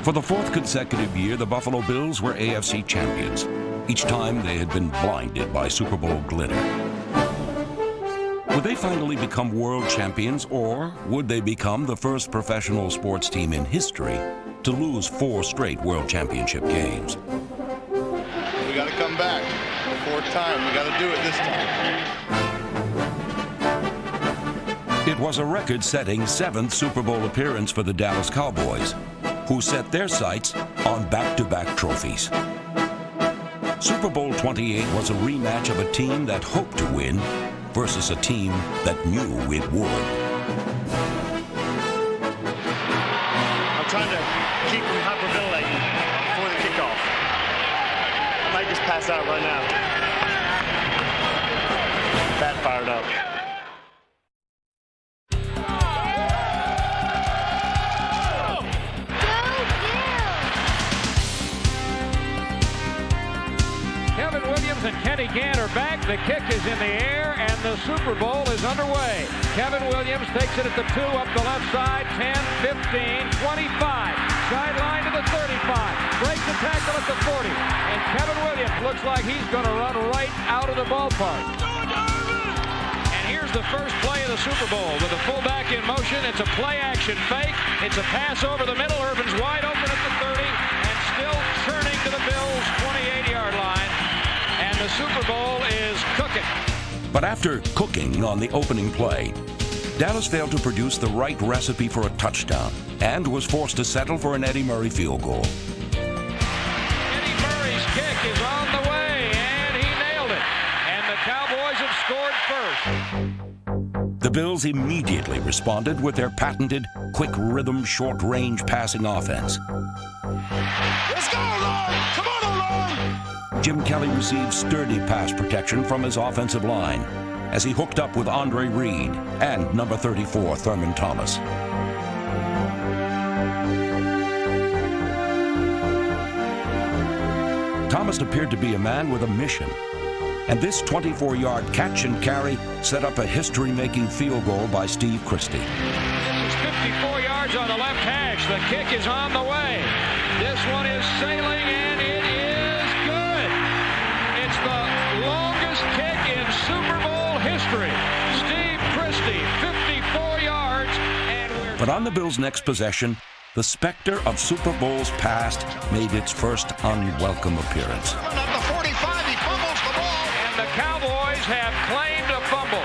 For the fourth consecutive year, the Buffalo Bills were AFC champions. Each time they had been blinded by Super Bowl glitter. Would they finally become world champions, or would they become the first professional sports team in history to lose 4 straight world championship games? We got to come back. 4th time. We got to do it this time. It was a record-setting 7th Super Bowl appearance for the Dallas Cowboys, who set their sights on back-to-back trophies. Super Bowl 28 was a rematch of a team that hoped to win versus a team that knew it would. I'm trying to keep from hyperventilating before the kickoff. I might just pass out right now. That fired up. And Kenny Gann are back. The kick is in the air, and the Super Bowl is underway. Kevin Williams takes it at the 2, up the left side, 10, 15, 25. Sideline to the 35. Breaks the tackle at the 40. And Kevin Williams looks like he's going to run right out of the ballpark. And here's the first play of the Super Bowl with the fullback in motion. It's a play-action fake. It's a pass over the middle. Urban's wide open at the 30 and still turning to the Bills' 28-yard line. And the Super Bowl is cooking. But after cooking on the opening play, Dallas failed to produce the right recipe for a touchdown and was forced to settle for an Eddie Murray field goal. Eddie Murray's kick is on the way, and he nailed it. And the Cowboys have scored first. The Bills immediately responded with their patented quick rhythm, short-range passing offense. Let's go, Lord! Come on, Lord! Jim Kelly received sturdy pass protection from his offensive line as he hooked up with Andre Reed and number 34, Thurman Thomas. Thomas appeared to be a man with a mission, and this 24-yard catch and carry set up a history-making field goal by Steve Christie. This is 54 yards on the left hash. The kick is on the way. This one is sailing, and it is good. It's the longest kick in Super Bowl history. Steve Christie, 54 yards, and we're... But on the Bills' next possession, the specter of Super Bowls past made its first unwelcome appearance. At the 45, he fumbles the ball. And the Cowboys have claimed a fumble.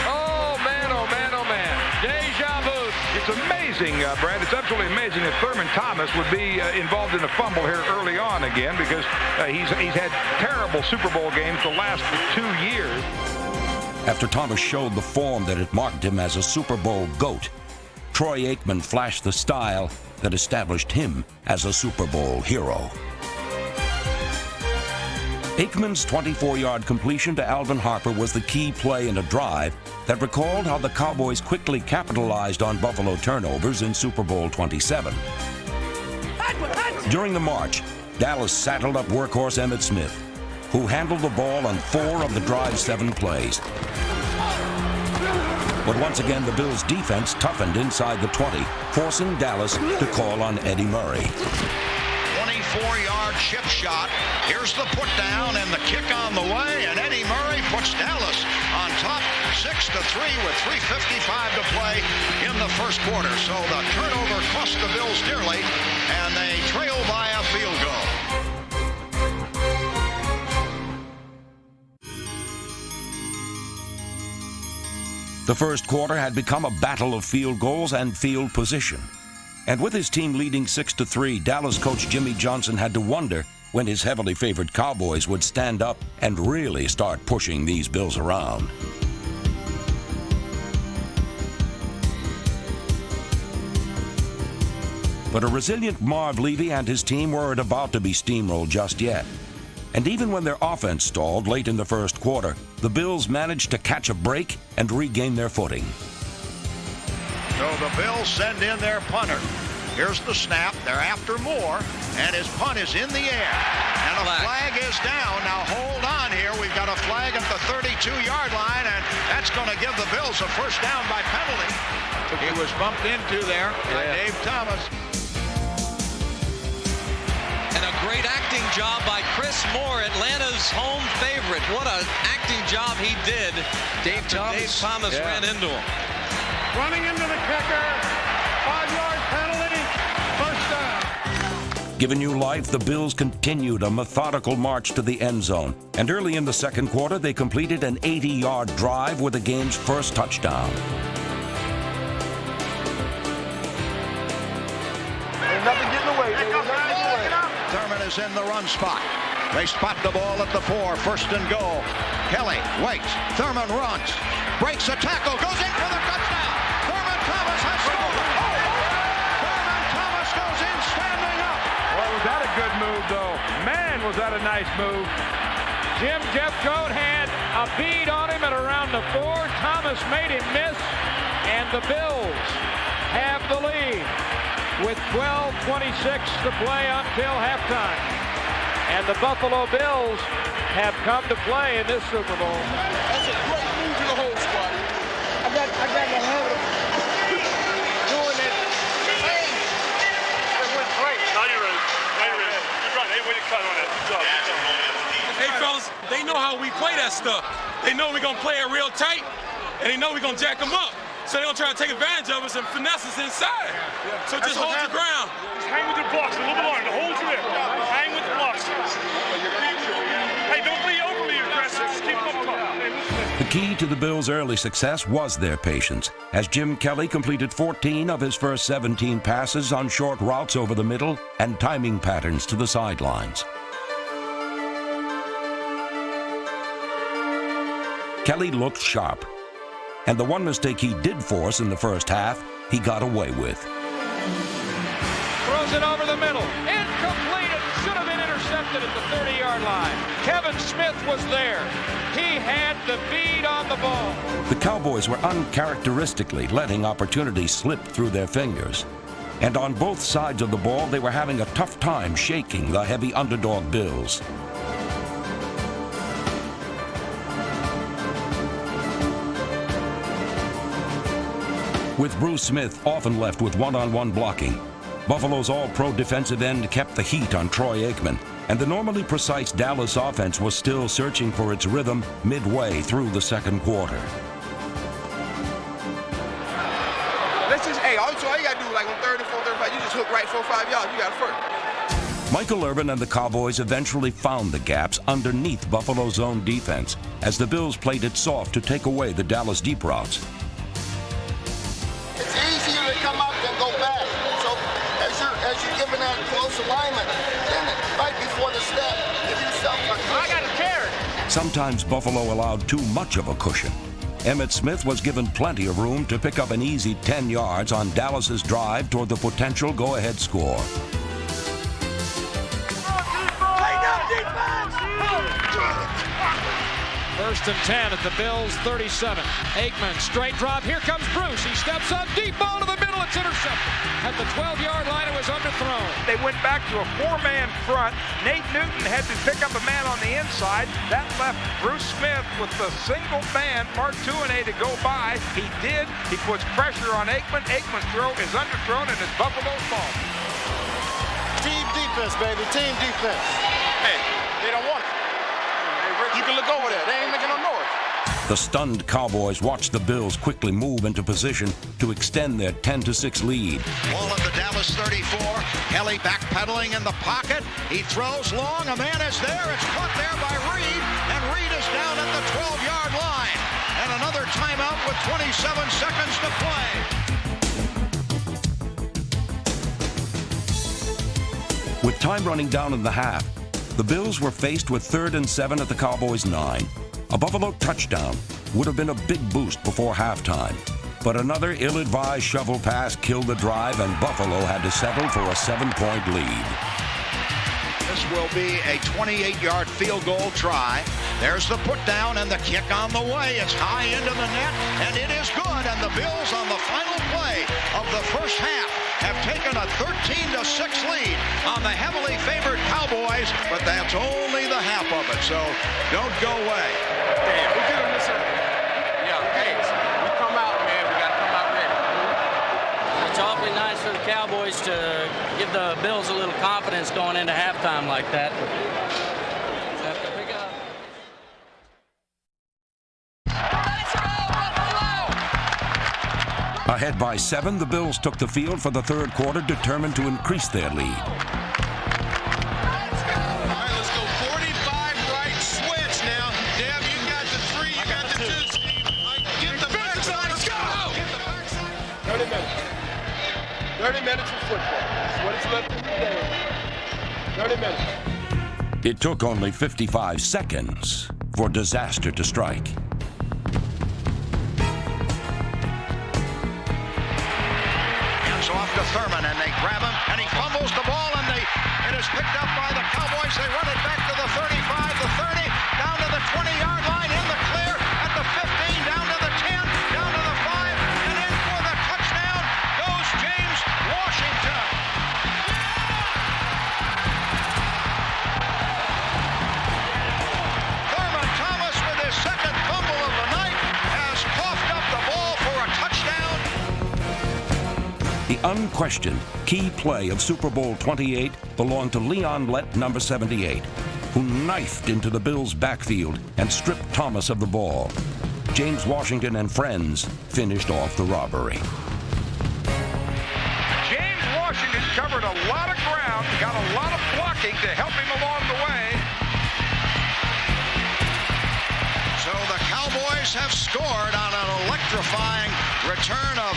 Oh, man, oh, man, oh, man. Deja vu. It's amazing, Brad. It's absolutely amazing that Thurman Thomas would be involved in a fumble here early on again, because he's had terrible Super Bowl games the last 2 years. After Thomas showed the form that had marked him as a Super Bowl GOAT, Troy Aikman flashed the style that established him as a Super Bowl hero. Aikman's 24-yard completion to Alvin Harper was the key play in a drive that recalled how the Cowboys quickly capitalized on Buffalo turnovers in Super Bowl 27. During the march, Dallas saddled up workhorse Emmitt Smith, who handled the ball on 4 of the drive's 7 plays. But once again, the Bills' defense toughened inside the 20, forcing Dallas to call on Eddie Murray. 24-yard chip shot. Here's the put down and the kick on the way, and Eddie Murray puts Dallas on top 6-3 with 3:55 to play in the first quarter. So the turnover cost the Bills dearly, and they trail by a field goal. The first quarter had become a battle of field goals and field position. And with his team leading 6-3, Dallas coach Jimmy Johnson had to wonder when his heavily favored Cowboys would stand up and really start pushing these Bills around. But a resilient Marv Levy and his team weren't about to be steamrolled just yet. And even when their offense stalled late in the first quarter, the Bills managed to catch a break and regain their footing. So the Bills send in their punter. Here's the snap. They're after Moore, and his punt is in the air. And a flag is down. Now hold on here. We've got a flag at the 32-yard line, and that's going to give the Bills a first down by penalty. He was bumped into there by Dave Thomas. And a great acting job by Chris Moore, Atlanta's home favorite. What an acting job he did. Dave Thomas ran into him. Running into the kicker. 5-yard penalty. First down. Given new life, the Bills continued a methodical march to the end zone. And early in the second quarter, they completed an 80-yard drive with the game's first touchdown. Ain't nothing getting away. Thurman is in the run spot. They spot the ball at the 4, first and goal. Kelly waits. Thurman runs. Breaks a tackle. Goes in for the touchdown. Thurman Thomas has scored. Thurman Thomas goes in standing up. Boy, was that a good move, though. Man, was that a nice move. Jim Jeffcoat had a bead on him at around the 4. Thomas made him miss, and the Bills have the lead with 12:26 to play until halftime. And the Buffalo Bills have come to play in this Super Bowl. That's a great move to the whole squad. I got to have it. Doing it. It went great. Now you're ready. You're right. Hey, way to cut on that. Good job. Hey, fellas, they know how we play that stuff. They know we're going to play it real tight, and they know we're going to jack them up. So they're going to try to take advantage of us and finesse us inside. So just hold your ground. Just hang with your blocks a little bit longer. Hold you there. Hang with the blocks. Hey, don't be overly aggressive. Just keep them tough. The key to the Bills' early success was their patience, as Jim Kelly completed 14 of his first 17 passes on short routes over the middle and timing patterns to the sidelines. Kelly looked sharp, and the one mistake he did force in the first half, he got away with. Throws it over the middle. Incomplete. It should have been intercepted at the 30-yard line. Kevin Smith was there. He had the bead on the ball. The Cowboys were uncharacteristically letting opportunities slip through their fingers. And on both sides of the ball, they were having a tough time shaking the heavy underdog Bills. With Bruce Smith often left with one-on-one blocking, Buffalo's all-pro defensive end kept the heat on Troy Aikman, and the normally precise Dallas offense was still searching for its rhythm midway through the second quarter. Let's just, all you got to do, like on 3rd and 4th, 35, you just hook right 4 or 5 yards. You got it first. Michael Irvin and the Cowboys eventually found the gaps underneath Buffalo's zone defense as the Bills played it soft to take away the Dallas deep routes. It's easier to come up than go back. So as you're giving that close alignment, then right before the step, give yourself a cushion. I got a carrot. Sometimes Buffalo allowed too much of a cushion. Emmitt Smith was given plenty of room to pick up an easy 10 yards on Dallas's drive toward the potential go-ahead score. First and 10 at the Bills' 37. Aikman, straight drop. Here comes Bruce. He steps up, deep ball to the middle. It's intercepted. At the 12-yard line, it was underthrown. They went back to a 4-man front. Nate Newton had to pick up a man on the inside. That left Bruce Smith with the single man, Part 2 and A, to go by. He did. He puts pressure on Aikman. Aikman's throw is underthrown, and it's Buffalo's ball. Team defense, baby. Team defense. Hey, they don't want it. You can look over there. They ain't making no noise. The stunned Cowboys watched the Bills quickly move into position to extend their 10-6 lead. Ball at the Dallas 34. Kelly backpedaling in the pocket. He throws long. A man is there. It's caught there by Reed. And Reed is down at the 12-yard line. And another timeout with 27 seconds to play. With time running down in the half, The Bills were faced with 3rd and 7 at the Cowboys' 9. A Buffalo touchdown would have been a big boost before halftime. But another ill-advised shovel pass killed the drive, and Buffalo had to settle for a 7-point lead. This will be a 28-yard field goal try. There's the put down and the kick on the way. It's high into the net, and it is good. And the Bills on the final play of the first half have taken a 13-6 lead on the heavily favored Cowboys, but that's only the half of it, so don't go away. Damn, we did this. Yeah, hey, we come out, man. We got to come out ready. It's awfully nice for the Cowboys to give the Bills a little confidence going into halftime like that. Have to pick up. Ahead by 7, the Bills took the field for the third quarter, determined to increase their lead. All right, let's go 45 right, switch now. Deb, you got the 3, you got the 2, Steve. Get the backside, let's go! Get the backside. 30 minutes. 30 minutes of football. That's what it's left in the day. 30 minutes. It took only 55 seconds for disaster to strike. Off to Thurman, and they grab him, and he fumbles the ball, and it is picked up by the Cowboys. They run it back to the 35, the 30, down to the 20-yard line, in the clear, at the 15, down to the 10, down to the 5, and in for the touchdown goes James Washington. Thurman Thomas, with his second fumble of the night, has coughed up the ball for a touchdown. The unquestioned key play of Super Bowl 28 belonged to Leon Lett, number 78, who knifed into the Bills' backfield and stripped Thomas of the ball. James Washington and friends finished off the robbery. James Washington covered a lot of ground, got a lot of blocking to help him along the way. So the Cowboys have scored on an electrifying return of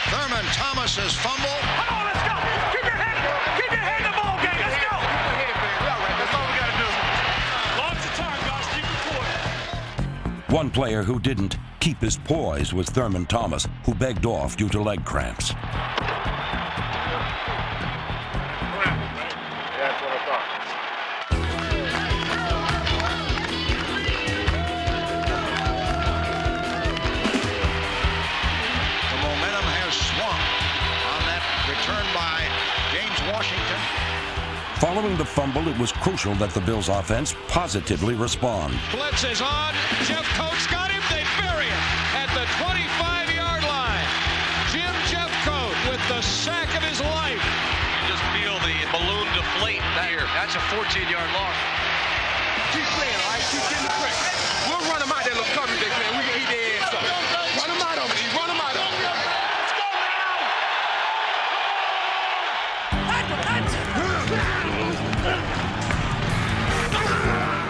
Thurman Thomas's fumble. Come on, let's go! Keep your head in the ball game. Let's go! Keep your head, baby. All right, that's all we got to do. Lots of time, guys. Keep recording. One player who didn't keep his poise was Thurman Thomas, who begged off due to leg cramps. That's what I thought. Return by James Washington. Following the fumble, it was crucial that the Bills' offense positively respond. Blitz is on. Jeff Coates got him. They bury him at the 25-yard line. Jeff Coates with the sack of his life. You just feel the balloon deflate here. That's a 14-yard loss. Keep playing, all right? Keep getting the press. We'll run them out that little coverage, man. We can eat their ass up. Run them out of them. Run them out of them.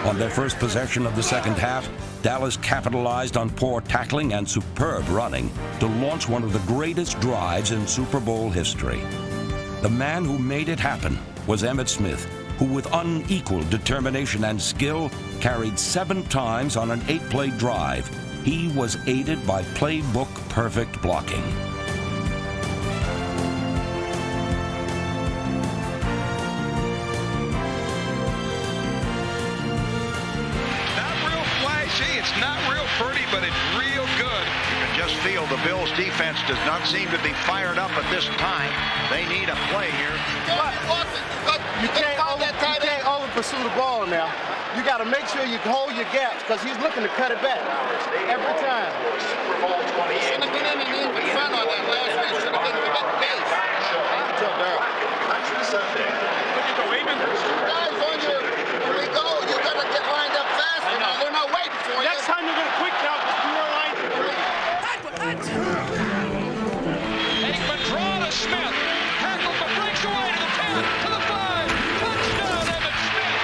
On their first possession of the second half, Dallas capitalized on poor tackling and superb running to launch one of the greatest drives in Super Bowl history. The man who made it happen was Emmitt Smith, who with unequaled determination and skill carried 7 times on an 8-play drive. He was aided by playbook perfect blocking. It's not real pretty, but it's real good. You can just feel the Bills' defense does not seem to be fired up at this time. They need a play here. You can't over pursue the ball now. You got to make sure you hold your gaps because he's looking to cut it back every time. Super Bowl 28. Should have been in the front on that last week. Should have been the base. Tell Darryl. Guys, on your, here we go. You got to get lined up fast. They're not waiting for you. Next time you're going to quick count because you were line. Aikman draw to Smith. Tackle for breaks away to the 10, to the 5. Touchdown, Emmitt Smith.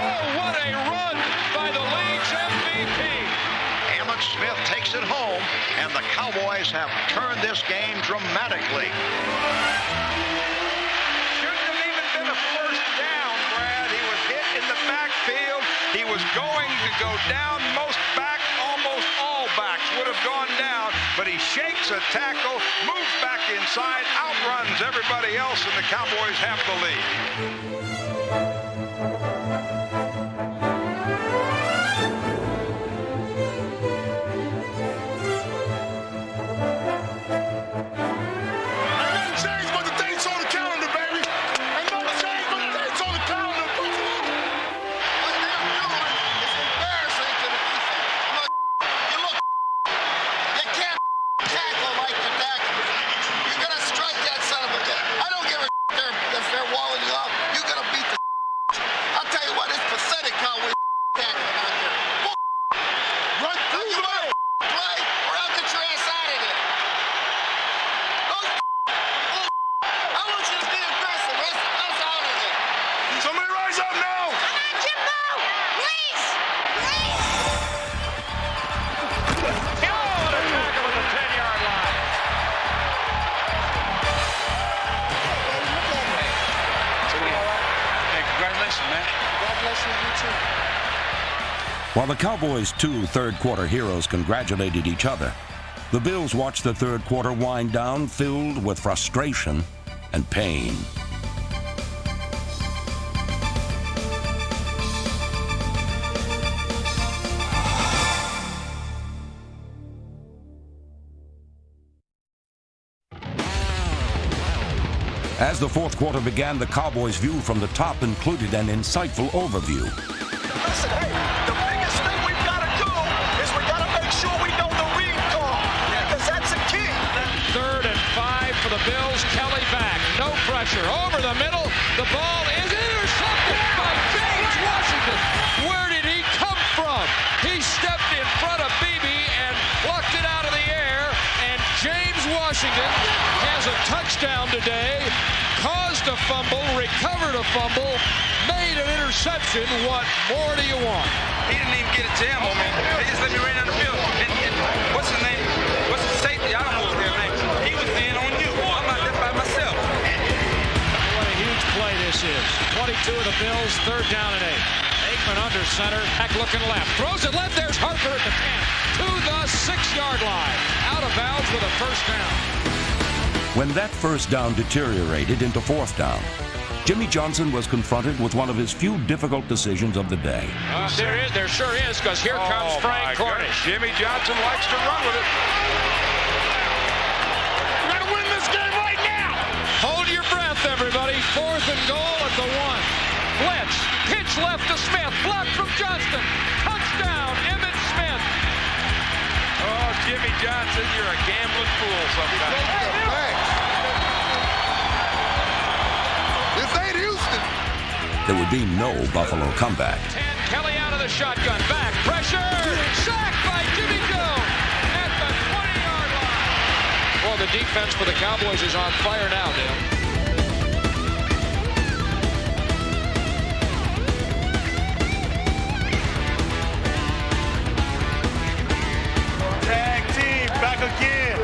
Oh, what a run by the league's MVP. Emmitt Smith takes it home, and the Cowboys have turned this game dramatically. was going to go down. Most back, almost all backs would have gone down, but he shakes a tackle, moves back inside, outruns everybody else, and the Cowboys have the lead. While the Cowboys' two third-quarter heroes congratulated each other, the Bills watched the third quarter wind down filled with frustration and pain. As the fourth quarter began, the Cowboys' view from the top included an insightful overview. Listen, hey, the biggest thing we've got to do is we got to make sure we know the read call, because that's a key. 3rd and 5 for the Bills. Kelly back, no pressure, over the middle. The ball is intercepted by James Washington. Where did he come from? He stepped in front of Beebe and plucked it out of the air, and James Washington has a touchdown today, caused a fumble, recovered a fumble, made an interception. What more do you want? He didn't even get a jam on me. They just let me run down the field. And what's his name? What's his safety? I don't know his real name. He was in on you. I'm out there by myself. What a huge play this is. 22 of the Bills, 3rd down and 8. Aikman under center, back looking left. Throws it left. There's Harper at the 10. To the 6-yard line. Out of bounds with a first down. When that first down deteriorated into 4th down, Jimmy Johnson was confronted with one of his few difficult decisions of the day. There sure is, because here comes Frank Cornish. Jimmy Johnson likes to run with it. We're going to win this game right now. Hold your breath, everybody. 4th and goal at the 1. Blitz, pitch left to Smith, blocked from Johnston. Touchdown, Emmitt Smith. Oh, Jimmy Johnson, you're a gambling fool sometimes. There would be no Buffalo comeback. 10, Kelly out of the shotgun, back, pressure, sacked by Jimmy Jones at the 20-yard line. Well, the defense for the Cowboys is on fire now, Dale. Tag team, back again.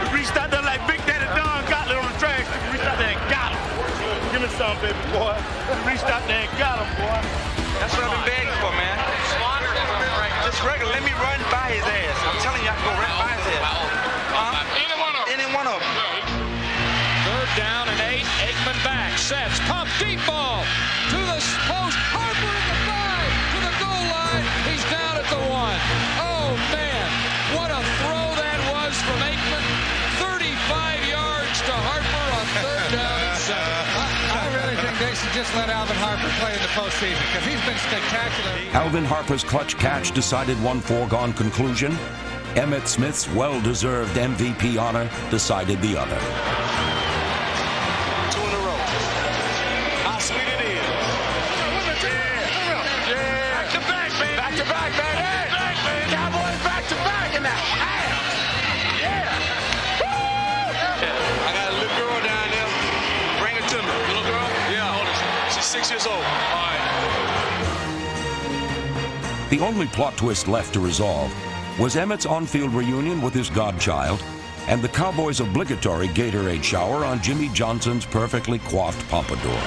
We reached out there like Big Daddy Don Gottlieb on the track. We reached out there and got him. Give me some, baby boy. We reached out there and got him, boy. That's what I've been begging for, man. Just regular, let me run by his ass. I'm telling you, I can go right by his ass. Any one of them. 3rd down and 8. Aikman back, sets, pump, deep ball to the post. Harper at the 5 to the goal line. He's down at the 1. Oh man, what a throw that was from Aikman. 35 yards to Harper on 3rd down and 7. I really think they should just let Alvin Harper play in the postseason, because he's been spectacular. Alvin Harper's clutch catch decided one foregone conclusion. Emmitt Smith's well-deserved MVP honor decided the other. 2 in a row. How sweet it is. Yeah. Back to back, man. Back to back, man. Back to back, man. Cowboys back to back in the house. Yeah. Woo! I got a little girl down there. Bring her to me. Little girl? Yeah, hold her. She's 6 years old. All right. The only plot twist left to resolve was Emmitt's on-field reunion with his godchild and the Cowboys' obligatory Gatorade shower on Jimmy Johnson's perfectly coiffed pompadour.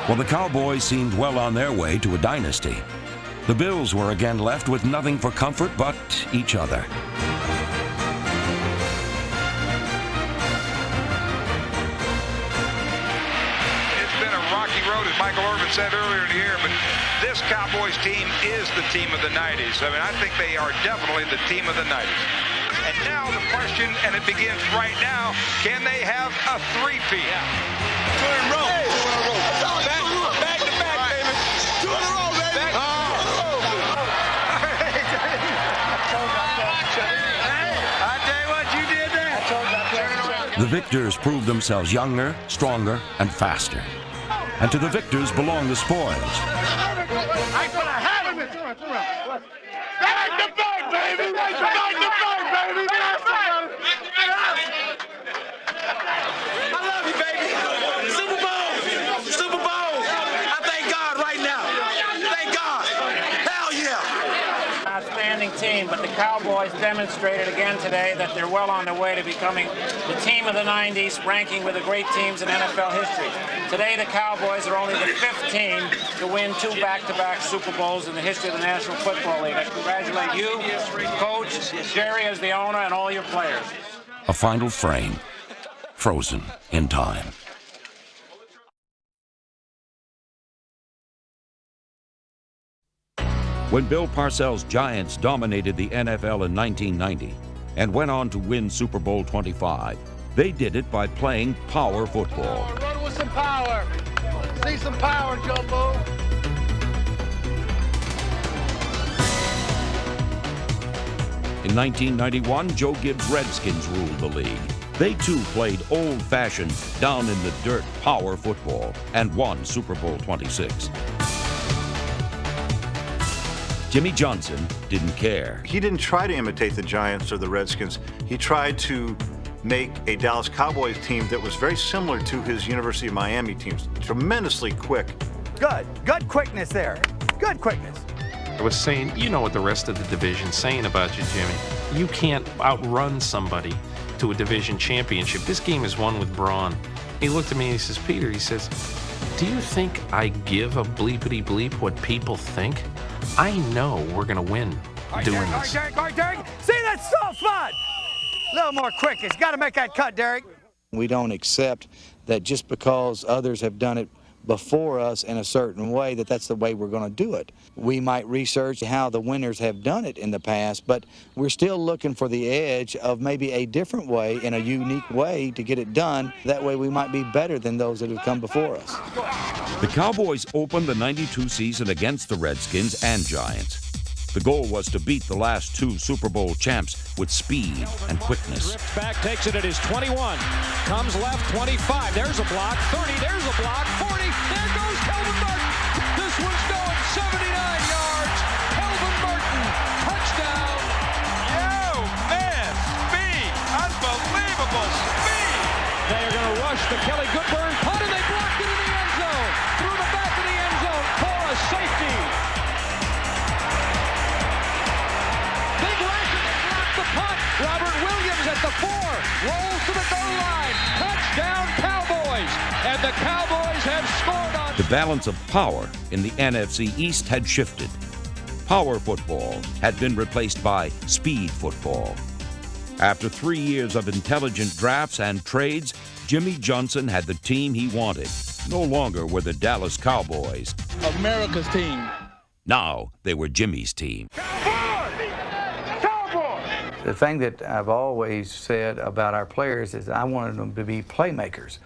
Well, the Cowboys seemed well on their way to a dynasty. The Bills were again left with nothing for comfort but each other. It's been a rocky road, as Michael Irvin said earlier in the year, but this Cowboys team is the team of the 90s. I mean, I think they are definitely the team of the 90s. And now the question, and it begins right now, can they have a three-peat? Yeah. 2 in a row. Hey. 2 in a row. Back to back, baby. 2 in a row, baby. I tell you what, you did that. The victors proved themselves younger, stronger, and faster. And to the victors belong the spoils. I'm gonna have him. Back to back, baby. Back to back, baby. I love you, baby. Super Bowl. Super Bowl. I thank God right now. Thank God. Hell yeah. Outstanding team, but the Cowboys demonstrated again today that they're well on their way to becoming the team of the 90s, ranking with the great teams in NFL history. Today, the Cowboys are only the 5th team to win 2 back-to-back Super Bowls in the history of the National Football League. I congratulate you, Coach, Jerry as the owner, and all your players. A final frame, frozen in time. When Bill Parcells' Giants dominated the NFL in 1990 and went on to win Super Bowl 25, they did it by playing power football. Run with some power. See some power, Jumbo. In 1991, Joe Gibbs' Redskins ruled the league. They too played old-fashioned, down-in-the-dirt power football and won Super Bowl 26. Jimmy Johnson didn't care. He didn't try to imitate the Giants or the Redskins. He tried to make a Dallas Cowboys team that was very similar to his University of Miami teams. Tremendously quick. Good quickness there. Good quickness. I was saying, you know what the rest of the division's saying about you, Jimmy. You can't outrun somebody to a division championship. This game is won with brawn. He looked at me and he says, Peter, he says, do you think I give a bleepity bleep what people think? I know we're going to win doing this. All right, Derek. See that soft spot? A little more quick. It's got to make that cut, Derek. We don't accept that just because others have done it before us in a certain way, that's the way we're going to do it. We might research how the winners have done it in the past, but we're still looking for the edge of maybe a different way, in a unique way to get it done. That way we might be better than those that have come before us. The Cowboys opened the 92 season against the Redskins and Giants. The goal was to beat the last 2 Super Bowl champs with speed and quickness. Back takes it at his 21. Comes left, 25. There's a block. 30. There's a block. 40. There goes Kelvin Martin. This one's going 79 yards. Kelvin Martin. Touchdown. Yo, man, speed. Unbelievable speed. They are going to rush the Kelly Goodburn punt, and they blocked it in the end zone. Through the back of the end zone for a safety. Robert Williams at the 4, rolls to the goal line, touchdown Cowboys, and the Cowboys have scored on. The balance of power in the NFC East had shifted. Power football had been replaced by speed football. After 3 years of intelligent drafts and trades, Jimmy Johnson had the team he wanted. No longer were the Dallas Cowboys America's team. Now they were Jimmy's team. The thing that I've always said about our players is I wanted them to be playmakers.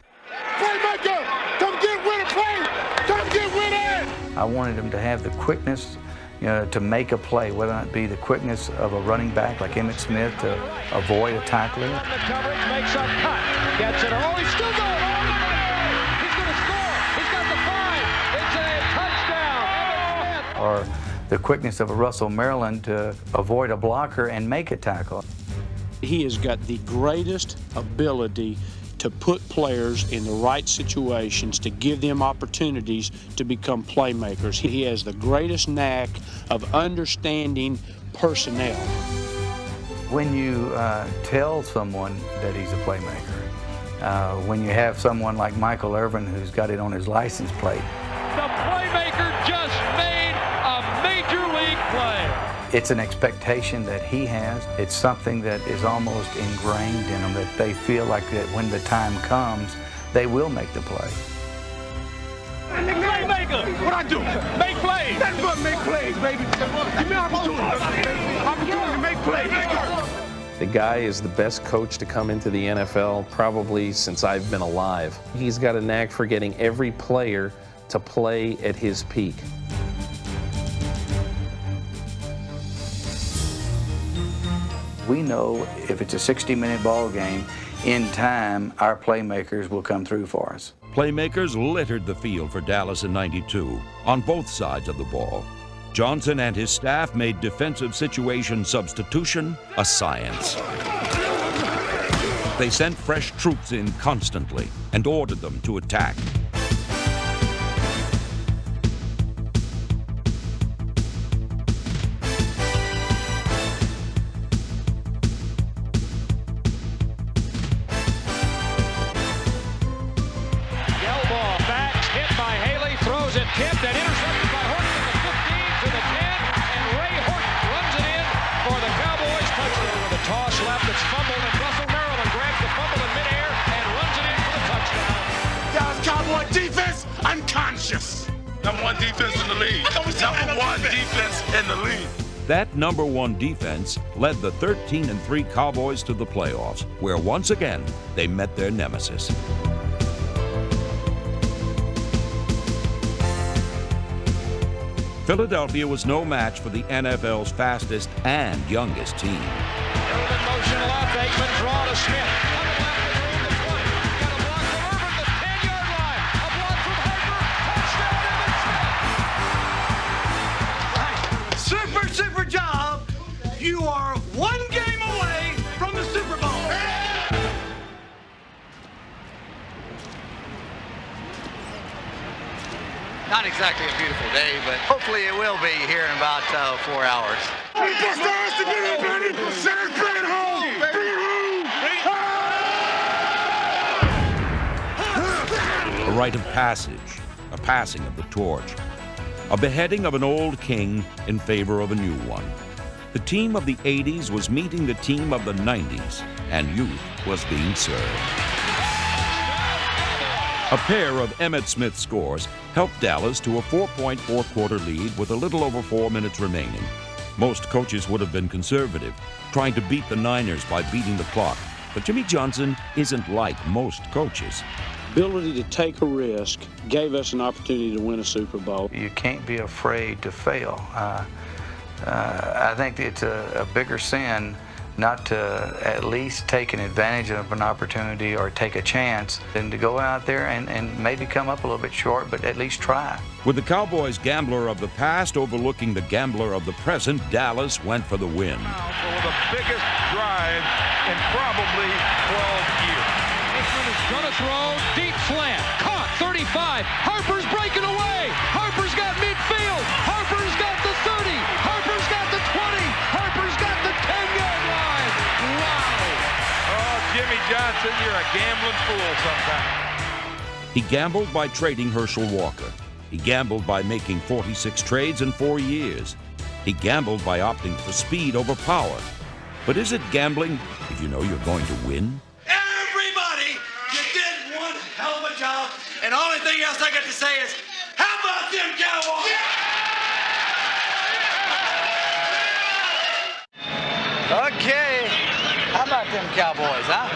Playmaker! Come get with it, play! Come get with it! I wanted them to have the quickness, to make a play, whether it be the quickness of a running back like Emmitt Smith to avoid a tackler. The coverage makes a cut. Gets it. Oh, he's still going. He's going to score. He's got the 5. It's a touchdown. Or the quickness of a Russell Maryland to avoid a blocker and make a tackle. He has got the greatest ability to put players in the right situations, to give them opportunities to become playmakers. He has the greatest knack of understanding personnel. When you tell someone that he's a playmaker, when you have someone like Michael Irvin who's got it on his license plate, playmaker just made a major league play. It's an expectation that he has. It's something that is almost ingrained in them, that they feel like that when the time comes, they will make the play. Playmaker, what I do? Make plays. Nothing but make plays, baby. Give me opportunity. Opportunity to make plays. The guy is the best coach to come into the NFL probably since I've been alive. He's got a knack for getting every player to play at his peak. We know if it's a 60-minute ball game, in time, our playmakers will come through for us. Playmakers littered the field for Dallas in '92 on both sides of the ball. Johnson and his staff made defensive situation substitution a science. They sent fresh troops in constantly and ordered them to attack. Tipped and intercepted by Horton at the 15 to the 10, and Ray Horton runs it in for the Cowboys touchdown. With a toss left, it's fumbled, and Russell Maryland grabs the fumble in midair and runs it in for the touchdown. Dallas Cowboy defense, unconscious. Number one defense in the league. Number one defense in the league. That number one defense led the 13-3 Cowboys to the playoffs, where once again they met their nemesis. Philadelphia was no match for the NFL's fastest and youngest team. Harold in motion left, Aikman draw to Smith. Coming left to the 20. Got a block from Herbert, the 10-yard line. A block from Harper, touchdown Evan Smith. Super job. You are one game away from the Super Bowl. Not exactly a beautiful day, but hopefully it will be here in about 4 hours. A rite of passage, a passing of the torch, a beheading of an old king in favor of a new one. The team of the 80s was meeting the team of the 90s, and youth was being served. A pair of Emmitt Smith scores helped Dallas to a 4-point fourth-quarter lead with a little over 4 minutes remaining. Most coaches would have been conservative, trying to beat the Niners by beating the clock. But Jimmy Johnson isn't like most coaches. Ability to take a risk gave us an opportunity to win a Super Bowl. You can't be afraid to fail. I think it's a bigger sin not to at least take an advantage of an opportunity or take a chance than to go out there and maybe come up a little bit short, but at least try. With the Cowboys' gambler of the past overlooking the gambler of the present, Dallas went for the win. For the biggest drive in probably 12 years. Aikman is going to throw deep slant. Caught 35. Harper's breaking away. Harper's got midfield. Harper's got the 30. Harper's got the 20. Harper's got the 10-yard line. Wow. Oh, Jimmy Johnson, you're a gambling fool sometimes. He gambled by trading Herschel Walker. He gambled by making 46 trades in 4 years. He gambled by opting for speed over power. But is it gambling if you know you're going to win? Everybody, you did one hell of a job. And the only thing else I got to say is, how about them Cowboys? Okay, how about them Cowboys, huh?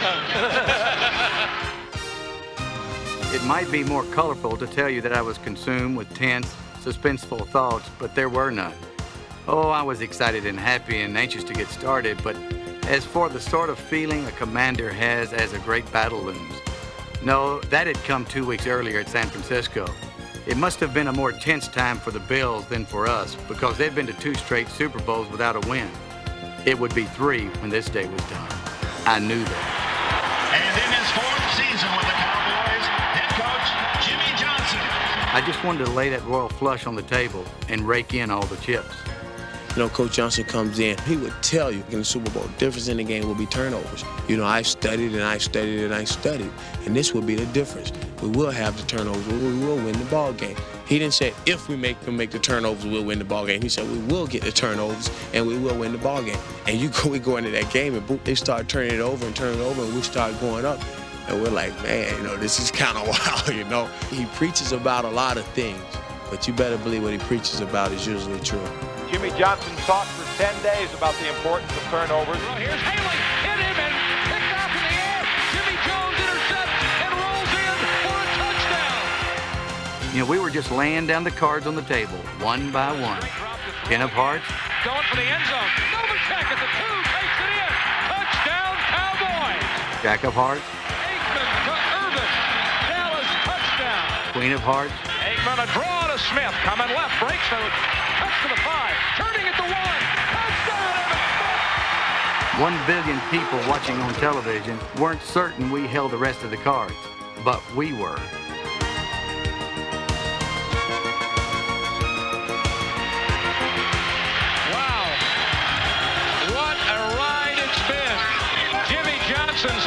It might be more colorful to tell you that I was consumed with tense, suspenseful thoughts, but there were none. Oh, I was excited and happy and anxious to get started, but as for the sort of feeling a commander has as a great battle looms, no, that had come 2 weeks earlier at San Francisco. It must have been a more tense time for the Bills than for us, because they'd been to 2 straight Super Bowls without a win. It would be 3 when this day was done. I knew that. And in his 4th season with the Cowboys, head coach Jimmy Johnson. I just wanted to lay that royal flush on the table and rake in all the chips. You know, Coach Johnson comes in, he would tell you in the Super Bowl, the difference in the game will be turnovers. You know, I studied and I studied and I studied, and this would be the difference. we will have the turnovers, we will win the ball game. He didn't say if we make the turnovers, we'll win the ball game. He said we will get the turnovers and we will win the ball game. And we go into that game and they start turning it over, and we start going up. And we're like, man, this is kind of wild, He preaches about a lot of things, but you better believe what he preaches about is usually true. Jimmy Johnson talked for 10 days about the importance of turnovers. Well, here's Haley, hit him and picked off in the air. Jimmy Jones intercepts and rolls in for a touchdown. We were just laying down the cards on the table, one by one. 10 of hearts. Going for the end zone. Novacek at the 2, takes it in. Touchdown, Cowboys. Jack of hearts. Aikman to Irvin. Dallas touchdown. Queen of hearts. Aikman a draw to Smith. Coming left, breaks the touch to the 5. Turning at the 1. Touchdown, Evan Smith. 1 billion people watching on television weren't certain we held the rest of the cards, but we were. Wow. What a ride it's been. Jimmy Johnson's